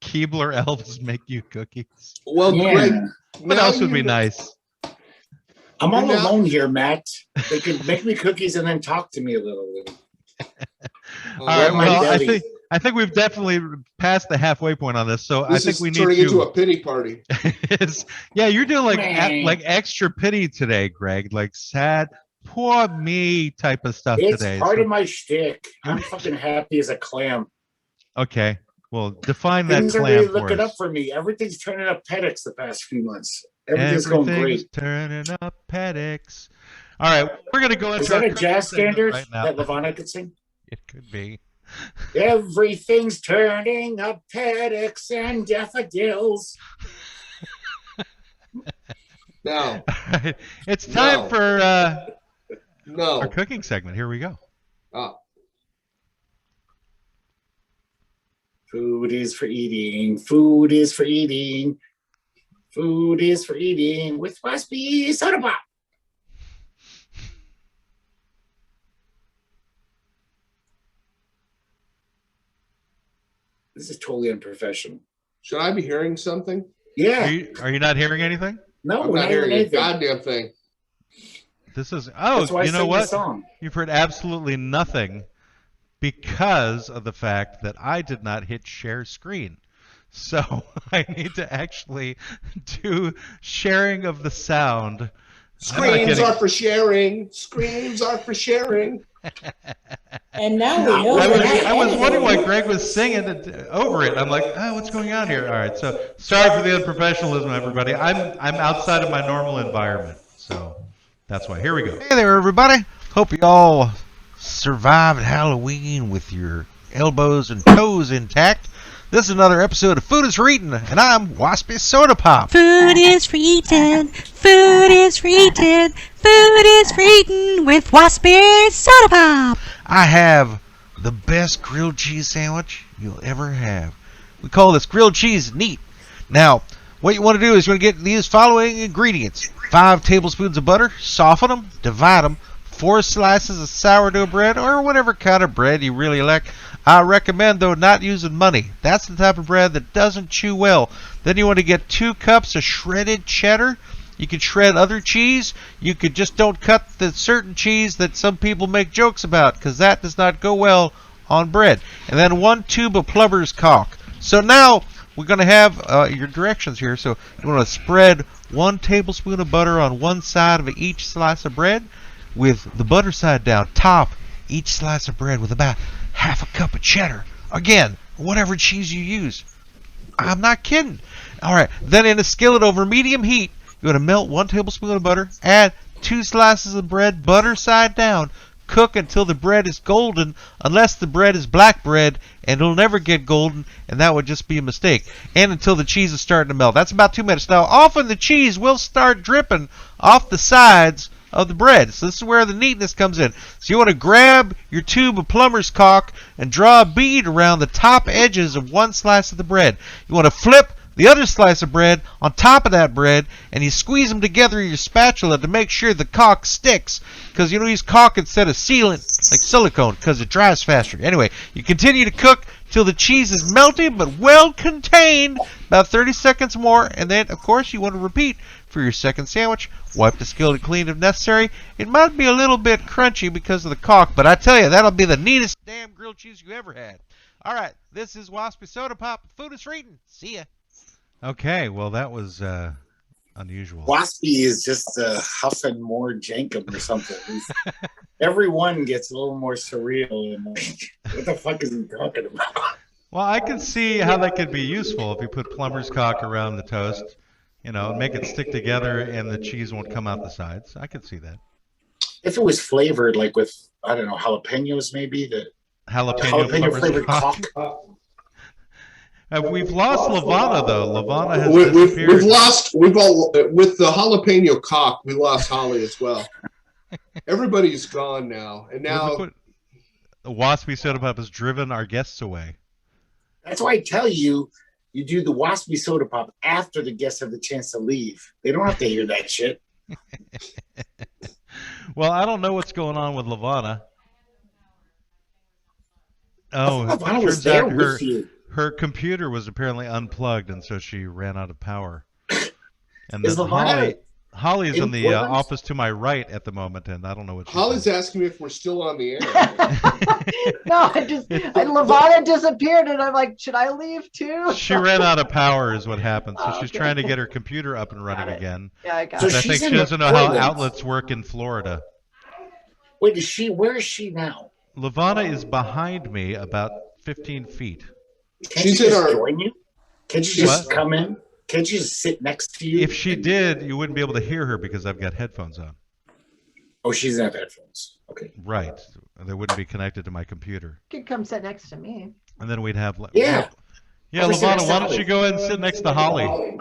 Speaker 3: Keebler elves make you cookies?
Speaker 4: Well,
Speaker 2: Yeah.
Speaker 4: Greg,
Speaker 3: What
Speaker 4: now
Speaker 3: else would
Speaker 4: you
Speaker 3: be
Speaker 4: know-
Speaker 3: nice?
Speaker 2: I'm all
Speaker 4: Now-
Speaker 2: alone here, Matt. They could make me cookies and then talk to me a little bit.
Speaker 3: All right.
Speaker 2: my
Speaker 3: Well,
Speaker 2: belly.
Speaker 3: I think we've definitely passed the halfway point on this. So I
Speaker 4: This
Speaker 3: think
Speaker 4: is
Speaker 3: we need
Speaker 4: turning into
Speaker 3: to.
Speaker 4: a pity party.
Speaker 3: Yeah, you're doing like
Speaker 2: Meh.
Speaker 3: like extra pity today, Greg. Like sad, poor me type of stuff
Speaker 2: It's
Speaker 3: today.
Speaker 2: part
Speaker 3: So-
Speaker 2: of my shtick. I'm fucking happy as a clam.
Speaker 3: Okay. Well, define that
Speaker 2: Things are
Speaker 3: clam
Speaker 2: really
Speaker 3: for
Speaker 2: looking
Speaker 3: us.
Speaker 2: up for me. Everything's turning up Petix the past few months. Everything's going great.
Speaker 3: turning up, Petix. All right, we're gonna go into
Speaker 2: Is that
Speaker 3: our
Speaker 2: a jazz
Speaker 3: segment
Speaker 2: standard
Speaker 3: right now.
Speaker 2: that Lavonna could sing?
Speaker 3: It could be.
Speaker 2: Everything's turning up Petix and daffodils.
Speaker 4: Now,
Speaker 3: All right, it's time
Speaker 4: No.
Speaker 3: for our
Speaker 4: no.
Speaker 3: cooking segment. Here we go.
Speaker 2: Food is for eating. Food is for eating. Food is for eating with Waspy Soda Pop. This is totally unprofessional.
Speaker 4: Should I be hearing something?
Speaker 2: Yeah.
Speaker 3: Are you not hearing anything?
Speaker 2: No,
Speaker 4: I'm
Speaker 2: we're
Speaker 4: not hearing a
Speaker 2: anything.
Speaker 4: goddamn thing.
Speaker 3: This is
Speaker 2: That's why I
Speaker 3: you know
Speaker 2: sang the
Speaker 3: what?
Speaker 2: song.
Speaker 3: You've heard absolutely nothing because of the fact that I did not hit share screen. So I need to actually do sharing of the sound. I'm not
Speaker 4: Screams
Speaker 3: getting-
Speaker 4: are for sharing. Screams are for sharing.
Speaker 5: And now we know
Speaker 3: I
Speaker 5: we're
Speaker 3: was,
Speaker 5: not
Speaker 3: I was
Speaker 5: editing.
Speaker 3: wondering why Greg was singing it over it. I'm like, oh, what's going on here? All right, so sorry for the unprofessionalism, everybody. I'm outside of my normal environment, so that's why. Here we go. Hey there, everybody. Hope you all survived Halloween with your elbows and toes intact. This is another episode of Food is for Eating, and I'm Waspy Soda Pop.
Speaker 7: Food is for eating. Food is for eating. Food is for eating with Waspy Soda Pop.
Speaker 3: I have the best grilled cheese sandwich you'll ever have. We call this grilled cheese neat. Now, what you want to do is you want to get these following ingredients. 5 tablespoons of butter, soften them, divide them, 4 slices of sourdough bread, or whatever kind of bread you really like. I recommend, though, not using money. That's the type of bread that doesn't chew well. Then you want to get 2 cups of shredded cheddar. You could shred other cheese. You could just don't cut the certain cheese that some people make jokes about, because that does not go well on bread. And then 1 tube of plumber's caulk. So now we're going to have your directions here. So you want to spread 1 tablespoon of butter on one side of each slice of bread, with the butter side down. Top each slice of bread with about half a cup of cheddar. Again, whatever cheese you use. I'm not kidding. All right. Then in a skillet over medium heat, you want to melt 1 tablespoon of butter, add 2 slices of bread, butter side down. Cook until the bread is golden, unless the bread is black bread, and it'll never get golden, and that would just be a mistake. And until the cheese is starting to melt. That's about 2 minutes. Now, often the cheese will start dripping off the sides of the bread. So this is where the neatness comes in. So you want to grab your tube of plumber's caulk and draw a bead around the top edges of 1 slice of the bread. You want to flip the other slice of bread on top of that bread, and you squeeze them together with your spatula to make sure the caulk sticks, because you use caulk instead of sealant, like silicone, because it dries faster. Anyway, you continue to cook till the cheese is melting but well contained, about 30 seconds more, and then, of course, you want to repeat for your second sandwich. Wipe the skillet clean if necessary. It might be a little bit crunchy because of the caulk, but I tell you, that'll be the neatest damn grilled cheese you ever had. All right, this is Waspy Soda Pop. Food is for eating. See ya. Okay, well, that was unusual.
Speaker 2: Waspy is just huffing more jenkem or something. Every one gets a little more surreal. And like, what the fuck is he talking about?
Speaker 3: Well, I can see how that could be useful if you put plumber's caulk around the toast, make it stick together and the cheese won't come out the sides. I could see that.
Speaker 2: If it was flavored like with, I don't know, jalapenos maybe. The
Speaker 3: jalapeno
Speaker 2: flavored
Speaker 3: caulk. We've lost Lavonna, though. Lavonna has disappeared.
Speaker 4: We've all, with the jalapeno caulk, we lost Holly as well. Everybody's gone now. And now
Speaker 3: the Waspy Soda Pop has driven our guests away.
Speaker 2: That's why I tell you, you do the Waspy Soda Pop after the guests have the chance to leave. They don't have to hear that shit.
Speaker 3: Well, I don't know what's going on with Lavonna. Oh,
Speaker 2: Lavonna was there with you.
Speaker 3: Her computer was apparently unplugged, and so she ran out of power. And
Speaker 2: Is
Speaker 3: then Holly's in the
Speaker 2: Portland?
Speaker 3: Office to my right at the moment, and I don't know what she's
Speaker 4: Holly's
Speaker 3: doing.
Speaker 4: asking me if we're still on the air.
Speaker 6: No, Lavonna disappeared, and I'm like, should I leave too?
Speaker 3: She ran out of power is what happened, so she's trying to get her computer up and running again.
Speaker 6: Yeah, I got
Speaker 2: So
Speaker 6: it.
Speaker 3: I think
Speaker 2: she's
Speaker 3: she
Speaker 2: in
Speaker 3: doesn't know how
Speaker 2: Portland.
Speaker 3: outlets work in Florida.
Speaker 2: Wait, where is she now?
Speaker 3: Lavonna is behind me about 15 feet.
Speaker 2: Can't
Speaker 4: She's
Speaker 2: she
Speaker 4: in
Speaker 2: just
Speaker 4: our-
Speaker 2: join you? Can't you just
Speaker 3: What?
Speaker 2: come in? Can't you just sit next to you?
Speaker 3: If she did, you wouldn't be able to hear her because I've got headphones on.
Speaker 2: Oh, she doesn't have headphones. Okay.
Speaker 3: Right. They wouldn't be connected to my computer.
Speaker 6: You could come sit next to me.
Speaker 3: And then we'd have...
Speaker 2: Yeah.
Speaker 3: Yeah,
Speaker 2: I'll sit next
Speaker 3: Lavonna,
Speaker 2: to
Speaker 3: why don't
Speaker 2: Holly.
Speaker 3: you go ahead and sit next to Holly?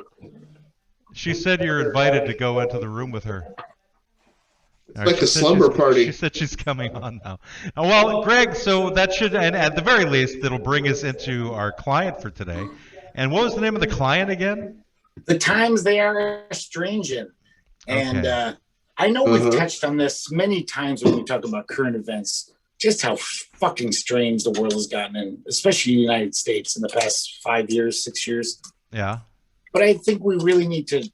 Speaker 3: She said you're invited to go into the room with her. All
Speaker 4: like
Speaker 3: she
Speaker 4: a
Speaker 3: said
Speaker 4: slumber
Speaker 3: she's-
Speaker 4: party.
Speaker 3: She said she's coming on now. Well, Greg, so that should, and at the very least, it'll bring us into our client for today. And what was the name of the client again?
Speaker 2: The times they are Strangin. And
Speaker 3: Okay.
Speaker 2: I know we've
Speaker 4: Uh-huh.
Speaker 2: touched on this many times when we talk about current events, just how fucking strange the world has gotten, in, especially in the United States in the past 5 years, 6 years.
Speaker 3: Yeah.
Speaker 2: But I think we really need to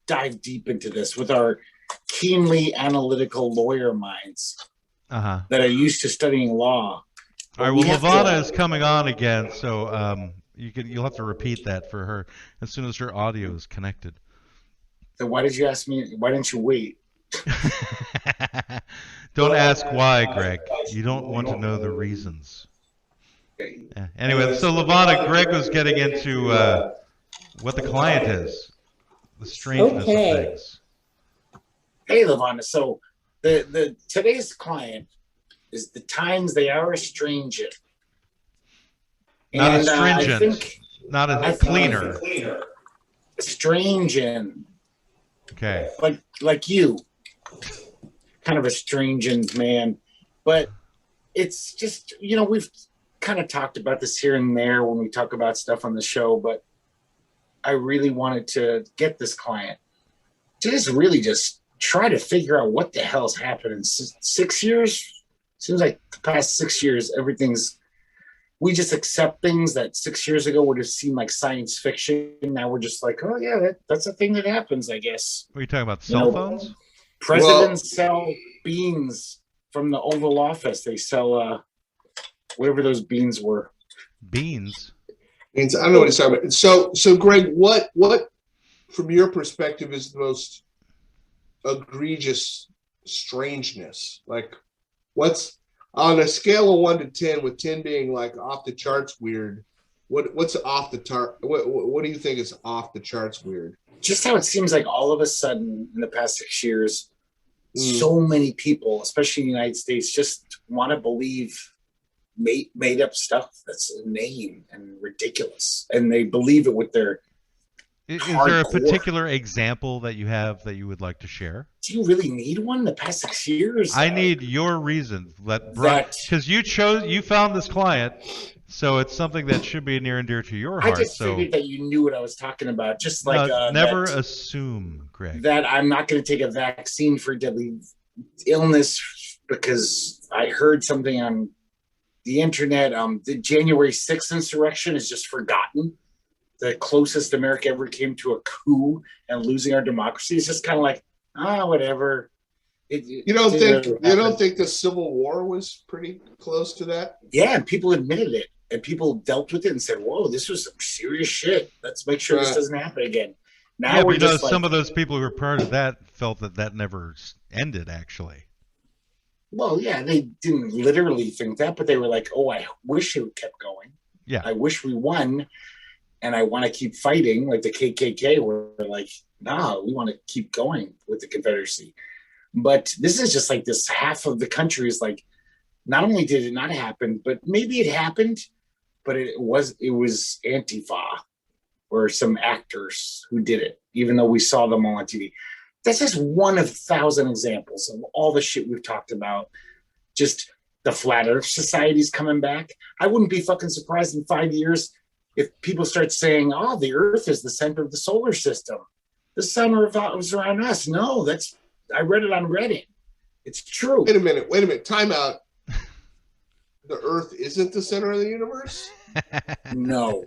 Speaker 2: dive deep into this with our keenly analytical lawyer minds
Speaker 3: Uh-huh.
Speaker 2: that are used to studying law.
Speaker 3: All right,
Speaker 2: We
Speaker 3: well,
Speaker 2: have to-
Speaker 3: Lavonna is coming on again, so you'll have to repeat that for her as soon as her audio is connected.
Speaker 2: So why did you ask me? Why didn't you wait?
Speaker 3: Don't ask why, Greg. You don't want to know the reasons. Yeah. Anyway, so Lavonna, Greg was getting into what the client is, the strangeness
Speaker 5: Okay.
Speaker 3: of things.
Speaker 2: Hey, Lavonna. So the today's client is the times they are astringent.
Speaker 3: Not
Speaker 2: And, I
Speaker 3: astringent,
Speaker 2: think
Speaker 3: not
Speaker 2: I
Speaker 3: a
Speaker 2: think-
Speaker 3: cleaner.
Speaker 2: Astringent,
Speaker 3: Okay.
Speaker 2: like you, kind of a stringent man. But it's just, we've kind of talked about this here and there when we talk about stuff on the show. But I really wanted to get this client to just try to figure out what the hell's happened in 6 years. Seems like the past 6 years, we just accept things that 6 years ago would have seemed like science fiction. Now we're just like, oh yeah, that's a thing that happens, I guess.
Speaker 3: What are you talking about? Cell phones?
Speaker 2: Presidents sell beans from the Oval Office. They sell whatever those beans were.
Speaker 3: Beans?
Speaker 4: I don't know what he's talking about. So Greg, what from your perspective is the most egregious strangeness? Like, what's on a scale of 1 to 10, with 10 being like off the charts weird? What's off the chart? What do you think is off the charts weird?
Speaker 2: Just how it seems like all of a sudden in the past 6 years, so many people, especially in the United States, just want to believe made up stuff that's inane and ridiculous, and they believe it with their
Speaker 3: Is there a particular example that you have that you would like to share?
Speaker 2: Do you really need one? The past 6 years,
Speaker 3: I need your reason because you found this client, so it's something that should be near and dear to your heart.
Speaker 2: I just figured that you knew what I was talking about. Just like
Speaker 3: never assume, Greg,
Speaker 2: that I'm not going to take a vaccine for deadly illness because I heard something on the internet. The January 6th insurrection is just forgotten. The closest America ever came to a coup and losing our democracy is just kind of like, whatever.
Speaker 4: You don't think the Civil War was pretty close to that?
Speaker 2: Yeah, and people admitted it, and people dealt with it and said, "Whoa, this was some serious shit. Let's make sure this doesn't happen again." Now we're just
Speaker 3: some of those people who were part of that felt that never ended, actually.
Speaker 2: Well, yeah, they didn't literally think that, but they were like, "Oh, I wish it kept going.
Speaker 3: Yeah,
Speaker 2: I wish we won, and I want to keep fighting." Like the KKK were like, "Nah, we want to keep going with the Confederacy." But this is just like this half of the country is like, not only did it not happen, but maybe it happened, but it was Antifa or some actors who did it, even though we saw them all on TV. That's just one of 1,000 examples of all the shit we've talked about. Just the flat Earth Society's coming back. I wouldn't be fucking surprised in 5 years if people start saying, "Oh, the Earth is the center of the solar system. The sun revolves around us." No, I read it on Reddit. It's true.
Speaker 4: Wait a minute. Time out. The Earth isn't the center of the universe?
Speaker 2: No.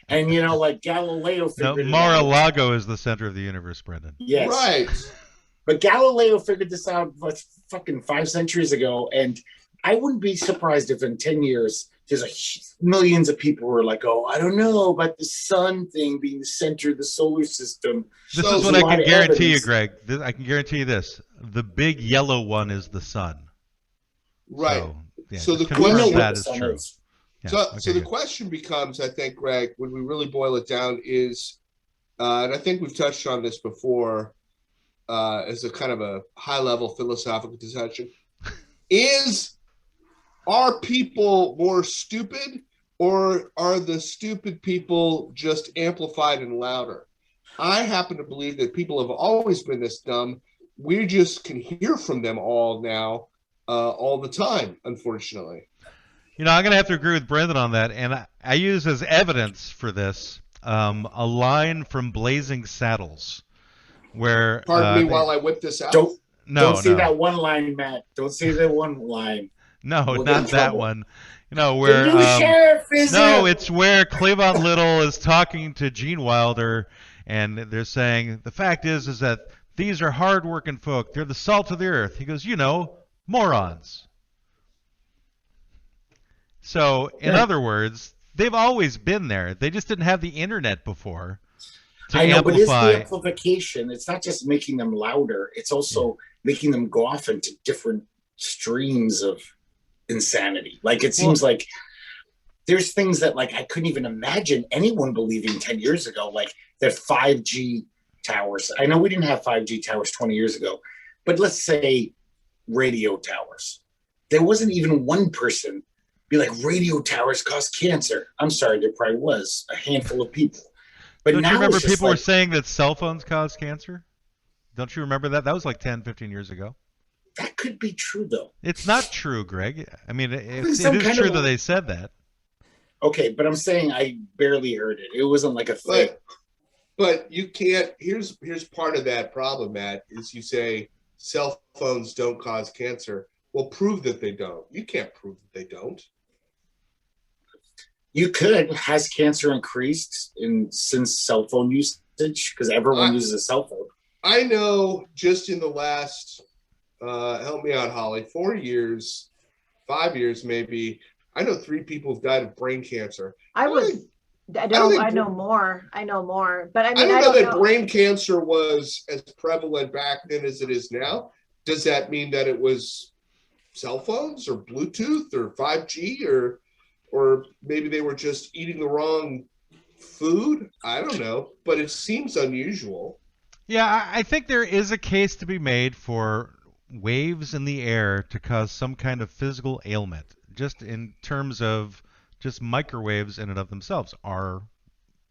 Speaker 2: And like Galileo figured
Speaker 3: Mar-a-Lago is the center of the universe, Brendan.
Speaker 2: Yes.
Speaker 4: Right.
Speaker 2: But Galileo figured this out fucking 5 centuries ago, and I wouldn't be surprised if in 10 years there's millions of people who are like, "Oh, I don't know about the sun thing being the center of the solar system."
Speaker 3: This is what I can guarantee you, Greg. I can guarantee you this. The big yellow one is the sun.
Speaker 4: Right.
Speaker 3: So
Speaker 4: the
Speaker 3: question that is true.
Speaker 4: So the question becomes, I think, Greg, when we really boil it down is, and I think we've touched on this before as a kind of a high-level philosophical discussion, are people more stupid, or are the stupid people just amplified and louder? I happen to believe that people have always been this dumb. We just can hear from them all now, all the time, unfortunately.
Speaker 3: I'm going to have to agree with Brendan on that, and I use as evidence for this a line from Blazing Saddles, where...
Speaker 4: Pardon me while I whip this out?
Speaker 2: Don't say that one line, Matt. Don't say that one line.
Speaker 3: No, not that one. Where
Speaker 2: the new sheriff is
Speaker 3: it's where Cleavon Little is talking to Gene Wilder, and they're saying the fact is that these are hard-working folk. They're the salt of the earth. He goes, morons. So, in other words, they've always been there. They just didn't have the internet before to amplify.
Speaker 2: But it's the amplification. It's not just making them louder. It's also making them go off into different streams of insanity. Like it seems like there's things that like I couldn't even imagine anyone believing 10 years ago, like that 5G towers. I know we didn't have 5G towers 20 years ago, but let's say radio towers. There wasn't even one person be like, radio towers cause cancer. I'm sorry, there probably was a handful of people. But
Speaker 3: Don't
Speaker 2: now
Speaker 3: you remember
Speaker 2: it's just
Speaker 3: people were saying that cell phones cause cancer? Don't you remember that? That was like 10, 15 years ago.
Speaker 2: That could be true, though.
Speaker 3: It's not true, Greg. I mean, it is true that they said that.
Speaker 2: Okay, but I'm saying I barely heard it. It wasn't like a thing.
Speaker 4: But you can't. Here's part of that problem, Matt. Is you say cell phones don't cause cancer. Well, prove that they don't. You can't prove that they don't.
Speaker 2: You could. Has cancer increased since cell phone usage? Because everyone uses a cell phone.
Speaker 4: I know just in the last, help me out, Holly, 4 years, 5 years maybe, I know 3 people have died of brain cancer.
Speaker 6: I know more. But I mean,
Speaker 4: I don't know that brain cancer was as prevalent back then as it is now. Does that mean that it was cell phones or Bluetooth or 5G or maybe they were just eating the wrong food? I don't know, but it seems unusual.
Speaker 3: Yeah, I think there is a case to be made for waves in the air to cause some kind of physical ailment, just in terms of just microwaves in and of themselves are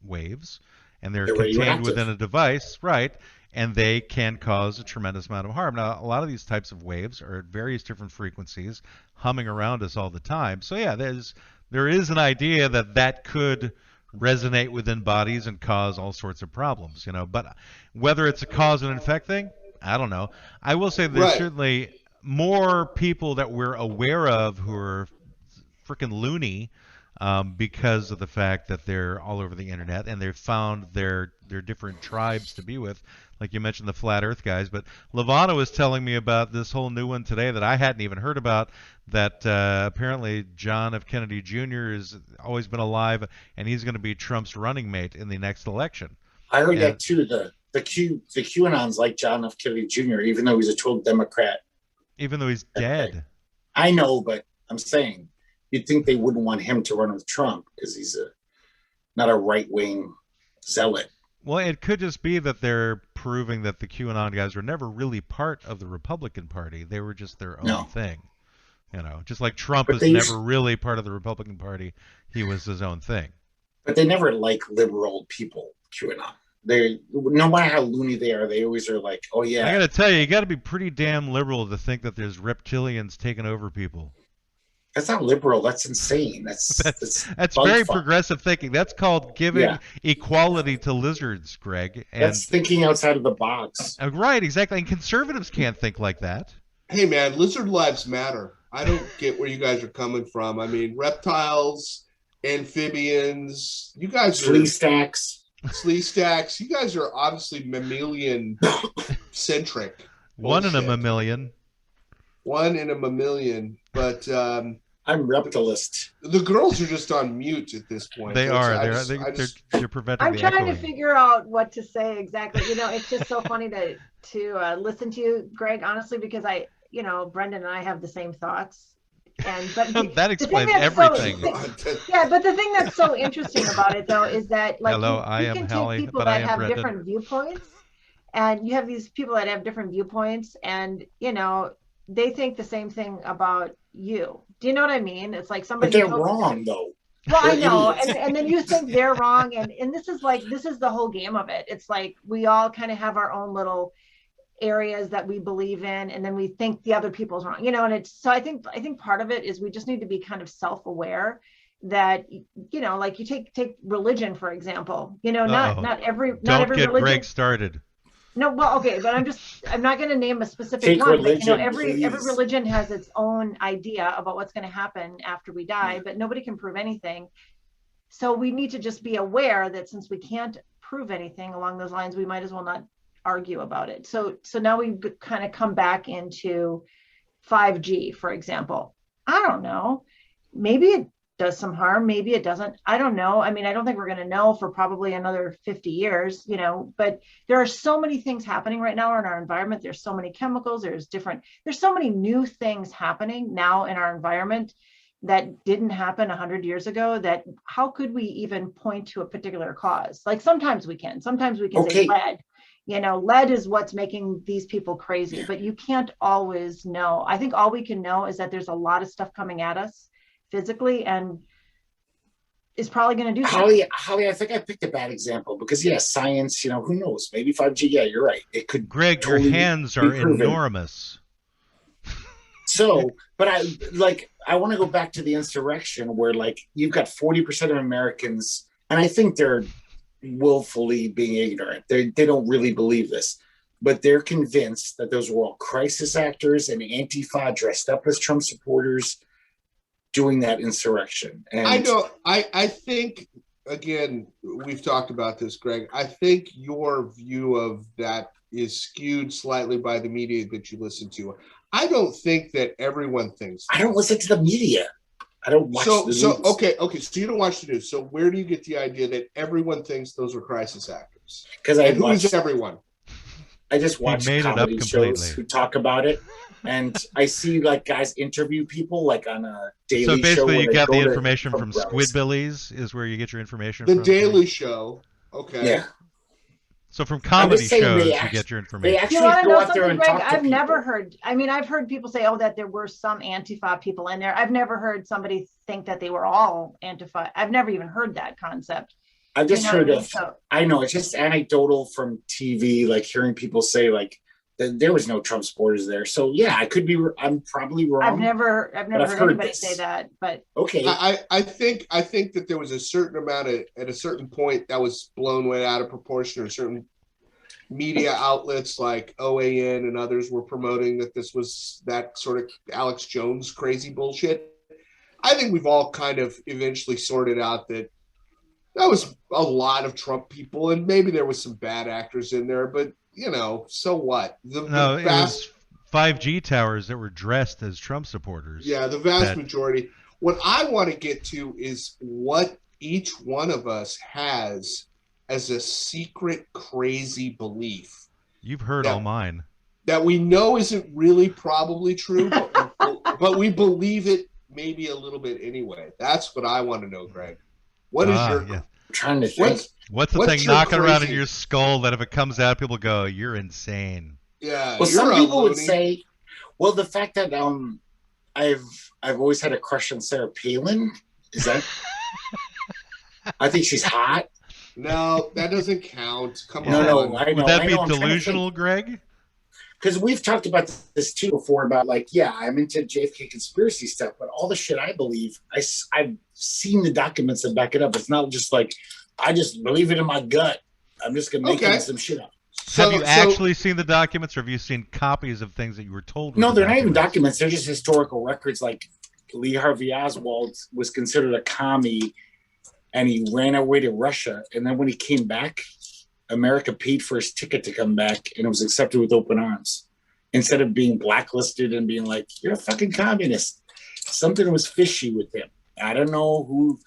Speaker 3: waves, and they're contained within a device, right? And they can cause a tremendous amount of harm. Now, a lot of these types of waves are at various different frequencies, humming around us all the time. So yeah, there is an idea that could resonate within bodies and cause all sorts of problems, But whether it's a cause and effect thing, I don't know. I will say there's certainly more people that we're aware of who are freaking loony because of the fact that they're all over the internet and they've found their different tribes to be with. Like you mentioned the flat earth guys, but Lavonna was telling me about this whole new one today that I hadn't even heard about, that apparently John F. Kennedy Jr. has always been alive and he's going to be Trump's running mate in the next election.
Speaker 2: I heard that too. The QAnons like John F. Kennedy Jr., even though he's a total Democrat.
Speaker 3: Even though he's dead.
Speaker 2: I know, but I'm saying you'd think they wouldn't want him to run with Trump because he's not a right-wing zealot.
Speaker 3: Well, it could just be that they're proving that the QAnon guys were never really part of the Republican Party. They were just their own thing. Just like Trump was never really part of the Republican Party. He was his own thing.
Speaker 2: But they never like liberal people, QAnon. They, no matter how loony they are, they always are like, oh, yeah.
Speaker 3: I got to tell you got to be pretty damn liberal to think that there's reptilians taking over people.
Speaker 2: That's not liberal. That's insane. That's
Speaker 3: very progressive thinking. That's called giving equality to lizards, Greg. And
Speaker 2: that's thinking outside of the box.
Speaker 3: Right, exactly. And conservatives can't think like that.
Speaker 4: Hey, man, lizard lives matter. I don't get where you guys are coming from. I mean, reptiles, amphibians, you guys are... Slee stacks. You guys are obviously mammalian-centric.
Speaker 3: One in a mammillion.
Speaker 4: But...
Speaker 2: I'm reptilist.
Speaker 4: The girls are just on mute at this point.
Speaker 3: They are. They're preventing
Speaker 6: I'm
Speaker 3: the
Speaker 6: trying
Speaker 3: echoing.
Speaker 6: to figure out what to say exactly. It's just so funny to listen to you, Greg, honestly, because Brendan and I have the same thoughts. But
Speaker 3: that explains everything.
Speaker 6: But the thing that's so interesting about it, though, is that
Speaker 3: I am Holly,
Speaker 6: people
Speaker 3: but
Speaker 6: that
Speaker 3: I am
Speaker 6: have
Speaker 3: Brendan.
Speaker 6: different viewpoints, and you have these people that have different viewpoints, and they think the same thing about you. Do you know what I mean? It's like somebody.
Speaker 2: But they're wrong, though.
Speaker 6: Well, I know, and then you think they're wrong, and this is the whole game of it. It's like we all kind of have our own little areas that we believe in, and then we think the other people's wrong, and it's so I think part of it is we just need to be kind of self-aware that like you take religion, for example, not every religion.
Speaker 3: Greg started.
Speaker 6: No, well, okay, but I'm not going to name a specific one.
Speaker 2: Religion,
Speaker 6: but, every religion has its own idea about what's going to happen after we die, but nobody can prove anything. So we need to just be aware that since we can't prove anything along those lines, we might as well not argue about it. So now we've kind of come back into 5G, for example. I don't know. Maybe it does some harm. Maybe it doesn't. I don't know. I mean, I don't think we're going to know for probably another 50 years, but there are so many things happening right now in our environment. There's so many chemicals. There's so many new things happening now in our environment that didn't happen 100 years ago, that how could we even point to a particular cause? Like sometimes we can say lead. Lead is what's making these people crazy, but you can't always know. I think all we can know is that there's a lot of stuff coming at us physically and is probably going to do something.
Speaker 2: Holly, I think I picked a bad example because science, who knows? Maybe 5G, you're right. It could.
Speaker 3: Greg, your hands are enormous.
Speaker 2: So, but I want to go back to the insurrection where you've got 40% of Americans, and I think they're willfully being ignorant. They don't really believe this, but they're convinced that those were all crisis actors and Antifa dressed up as Trump supporters doing that insurrection. And
Speaker 4: I think, again, we've talked about this, Greg. I think your view of that is skewed slightly by the media that you listen to. I don't think that everyone thinks.
Speaker 2: I don't listen to the media. I don't watch the news.
Speaker 4: Okay. So you don't watch the news. So where do you get the idea that everyone thinks those were crisis actors?
Speaker 2: Because
Speaker 4: who is everyone?
Speaker 2: I just watch comedy shows who talk about it, and I see like guys interview people like on a daily show.
Speaker 3: So basically, you got the information from Squidbillies, is where you get your information from.
Speaker 4: The Daily Show. Okay.
Speaker 2: Yeah.
Speaker 3: So from comedy shows, you get your information.
Speaker 6: They actually go out there and talk to people. I've never heard. I mean, I've heard people say, "Oh, that there were some Antifa people in there." I've never heard somebody think that they were all Antifa. I've never even heard that concept.
Speaker 2: I've just heard of. I know it's just anecdotal from TV, like hearing people say like there was no Trump supporters there. So yeah, I could be. I'm probably wrong.
Speaker 6: I've never heard anybody say that. But
Speaker 4: okay, I think that there was a certain amount of, at a certain point, that was blown way out of proportion, or certain media outlets like OAN and others were promoting that this was that sort of Alex Jones crazy bullshit. I think we've all kind of eventually sorted out that was a lot of Trump people, and maybe there was some bad actors in there, but so what?
Speaker 3: It was 5G towers that were dressed as Trump supporters.
Speaker 4: Yeah, the vast majority. What I want to get to is what each one of us has as a secret crazy belief.
Speaker 3: You've heard all mine.
Speaker 4: That we know isn't really probably true, but we believe it maybe a little bit anyway. That's what I want to know, Greg. What is your...
Speaker 2: I'm trying to think.
Speaker 3: What's the thing knocking around in your skull that if it comes out, people go, "You're insane"?
Speaker 4: Yeah.
Speaker 2: Well, some people would say, well, the fact that I've always had a crush on Sarah Palin. Is that? I think she's hot.
Speaker 4: No, that doesn't count. Come on.
Speaker 2: No, I know.
Speaker 3: Would that be delusional, Greg?
Speaker 2: Because we've talked about this too before about like, yeah, I'm into JFK conspiracy stuff, but all the shit I believe, I've seen the documents that back it up. It's not just like, I just believe it in my gut. I'm just going to make some shit up.
Speaker 3: Have you actually seen the documents, or have you seen copies of things that you were told?
Speaker 2: No, they're not even documents. They're just historical records. Like Lee Harvey Oswald was considered a commie, and he ran away to Russia. And then when he came back, America paid for his ticket to come back, and it was accepted with open arms. Instead of being blacklisted and being like, "You're a fucking communist," something was fishy with him. I don't know who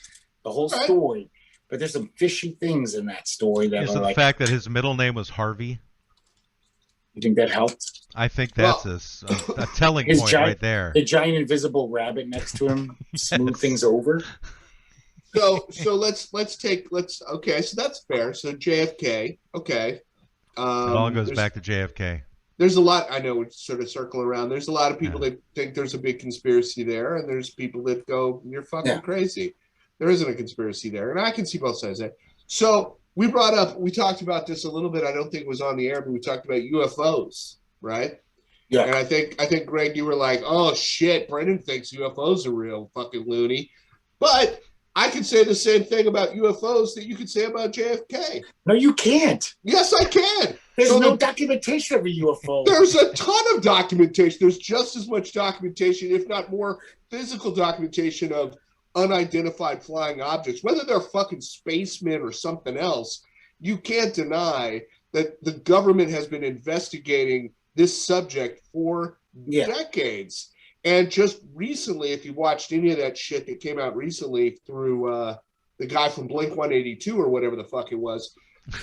Speaker 2: the whole story, but there's some fishy things in that story that
Speaker 3: is
Speaker 2: are
Speaker 3: the fact that his middle name was Harvey.
Speaker 2: You think that helped?
Speaker 3: I think that's a telling point right there.
Speaker 2: The giant invisible rabbit next to him smooth things over.
Speaker 4: So let's okay, so that's fair. So JFK, okay.
Speaker 3: It all goes back to JFK.
Speaker 4: There's a lot, I know, we're sort of circling around. There's a lot of people that think there's a big conspiracy there, and there's people that go, "You're fucking crazy." There isn't a conspiracy there, and I can see both sides of that. So we talked about this a little bit. I don't think it was on the air, but we talked about UFOs, right? Yeah. And I think Greg, you were like, "Oh shit, Brendan thinks UFOs are real, fucking loony," but I could say the same thing about UFOs that you could say about JFK.
Speaker 2: No, you can't.
Speaker 4: Yes, I can.
Speaker 2: There's no documentation of a UFO.
Speaker 4: There's a ton of documentation. There's just as much documentation, if not more, physical documentation of unidentified flying objects. Whether they're fucking spacemen or something else, you can't deny that the government has been investigating this subject for decades. And just recently, if you watched any of that shit that came out recently through the guy from Blink 182 or whatever the fuck it was,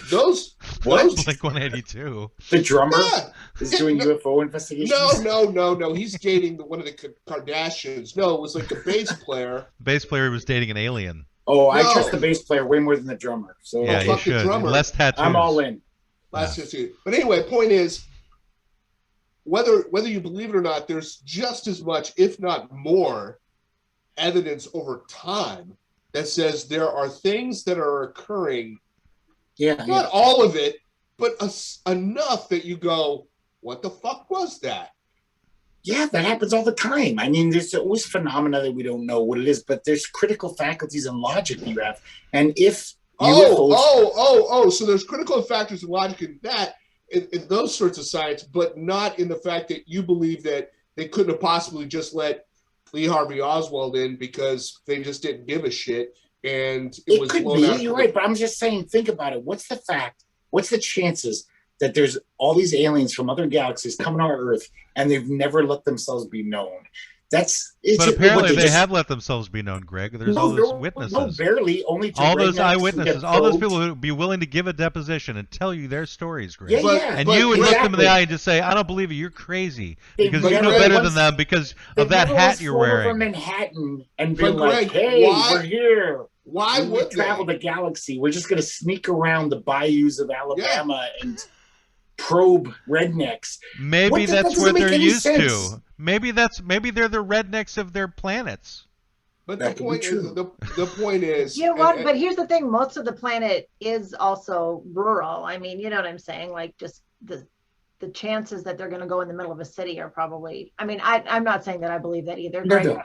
Speaker 4: those
Speaker 3: Blink 182,
Speaker 2: the drummer is doing UFO investigations.
Speaker 4: No, he's dating one of the Kardashians. No, it was like the bass player.
Speaker 3: The bass player was dating an alien.
Speaker 2: Oh, I trust the bass player way more than the drummer. So
Speaker 3: yeah, you should. Less tattoos.
Speaker 2: I'm all in.
Speaker 4: Less tattoos. But anyway, point is, whether you believe it or not, there's just as much, if not more, evidence over time that says there are things that are occurring. Not all of it, but enough that you go, "What the fuck was that?"
Speaker 2: Yeah, that happens all the time. I mean, there's always phenomena that we don't know what it is, but there's critical faculties and logic you have. And if
Speaker 4: So there's critical factors and logic in that, in those sorts of science, but not in the fact that you believe that they couldn't have possibly just let Lee Harvey Oswald in because they just didn't give a shit and it was
Speaker 2: could
Speaker 4: blown
Speaker 2: be.
Speaker 4: out.
Speaker 2: You're right, but I'm just saying. Think about it. What's the fact? What's the chances that there's all these aliens from other galaxies coming to our Earth and they've never let themselves be known?
Speaker 3: But apparently they have let themselves be known, Greg. There's all those witnesses.
Speaker 2: No, barely. Only
Speaker 3: all those eyewitnesses. All those people who would be willing to give a deposition and tell you their stories, Greg. And you would look them in the eye and just say, I don't believe you. You're crazy. Because you know better than them because of that hat you're wearing.
Speaker 2: Over Manhattan and be like, hey, we're here.
Speaker 4: Why would
Speaker 2: we travel the galaxy? We're just going to sneak around the bayous of Alabama and probe rednecks.
Speaker 3: Maybe that's what they're used to. Maybe they're the rednecks of their planets.
Speaker 4: But the point is,
Speaker 6: you know what? But here's the thing: most of the planet is also rural. I mean, you know what I'm saying? Like, just the chances that they're going to go in the middle of a city are probably. I mean, I'm not saying that I believe that either. Greg,
Speaker 2: No.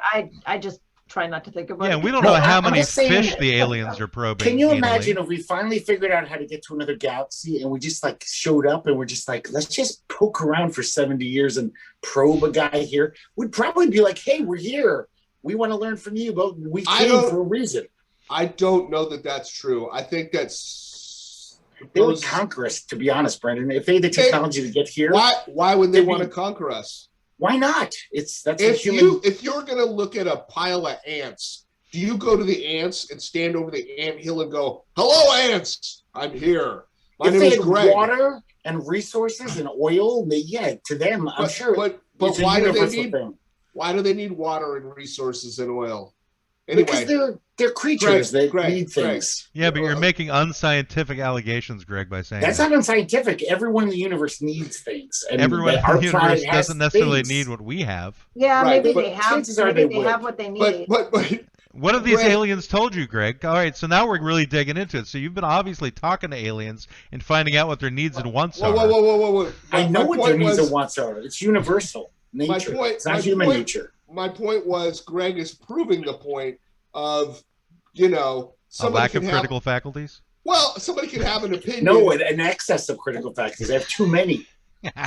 Speaker 6: I just try not to think about it.
Speaker 3: Yeah, we don't know how many fish the aliens are probing.
Speaker 2: Can you imagine if we finally figured out how to get to another galaxy and we just like showed up and we're just like, let's just poke around for 70 years and probe a guy here? We'd probably be like, hey, we're here. We want to learn from you, but we came for a reason.
Speaker 4: I don't know that that's true. I think that's...
Speaker 2: They would conquer us, to be honest, Brendan. If they had the technology to get here...
Speaker 4: Why would they want to conquer us?
Speaker 2: Why not?
Speaker 4: If you're going to look at a pile of ants, do you go to the ants and stand over the ant hill and go, hello, ants, I'm here. My name is Greg.
Speaker 2: Water and resources and oil, to them, I'm sure.
Speaker 4: But why do they need water and resources and oil? Anyway,
Speaker 2: because they're creatures that need things.
Speaker 3: Yeah, but you're making unscientific allegations, Greg, by saying
Speaker 2: that's not unscientific. Everyone in the universe needs things. And
Speaker 3: everyone in the universe doesn't necessarily need what we have.
Speaker 6: Yeah, maybe they have. Maybe they have what they need.
Speaker 4: But
Speaker 3: what have these aliens told you, Greg? All right, so now we're really digging into it. So you've been obviously talking to aliens and finding out what their needs and wants are.
Speaker 4: Whoa.
Speaker 2: I know what their needs and wants are. It's universal nature. It's not human nature.
Speaker 4: My point was, Greg is proving the point of,
Speaker 3: a lack of critical faculties?
Speaker 4: Well, somebody can have an opinion.
Speaker 2: No, an excess of critical faculties. I have too many.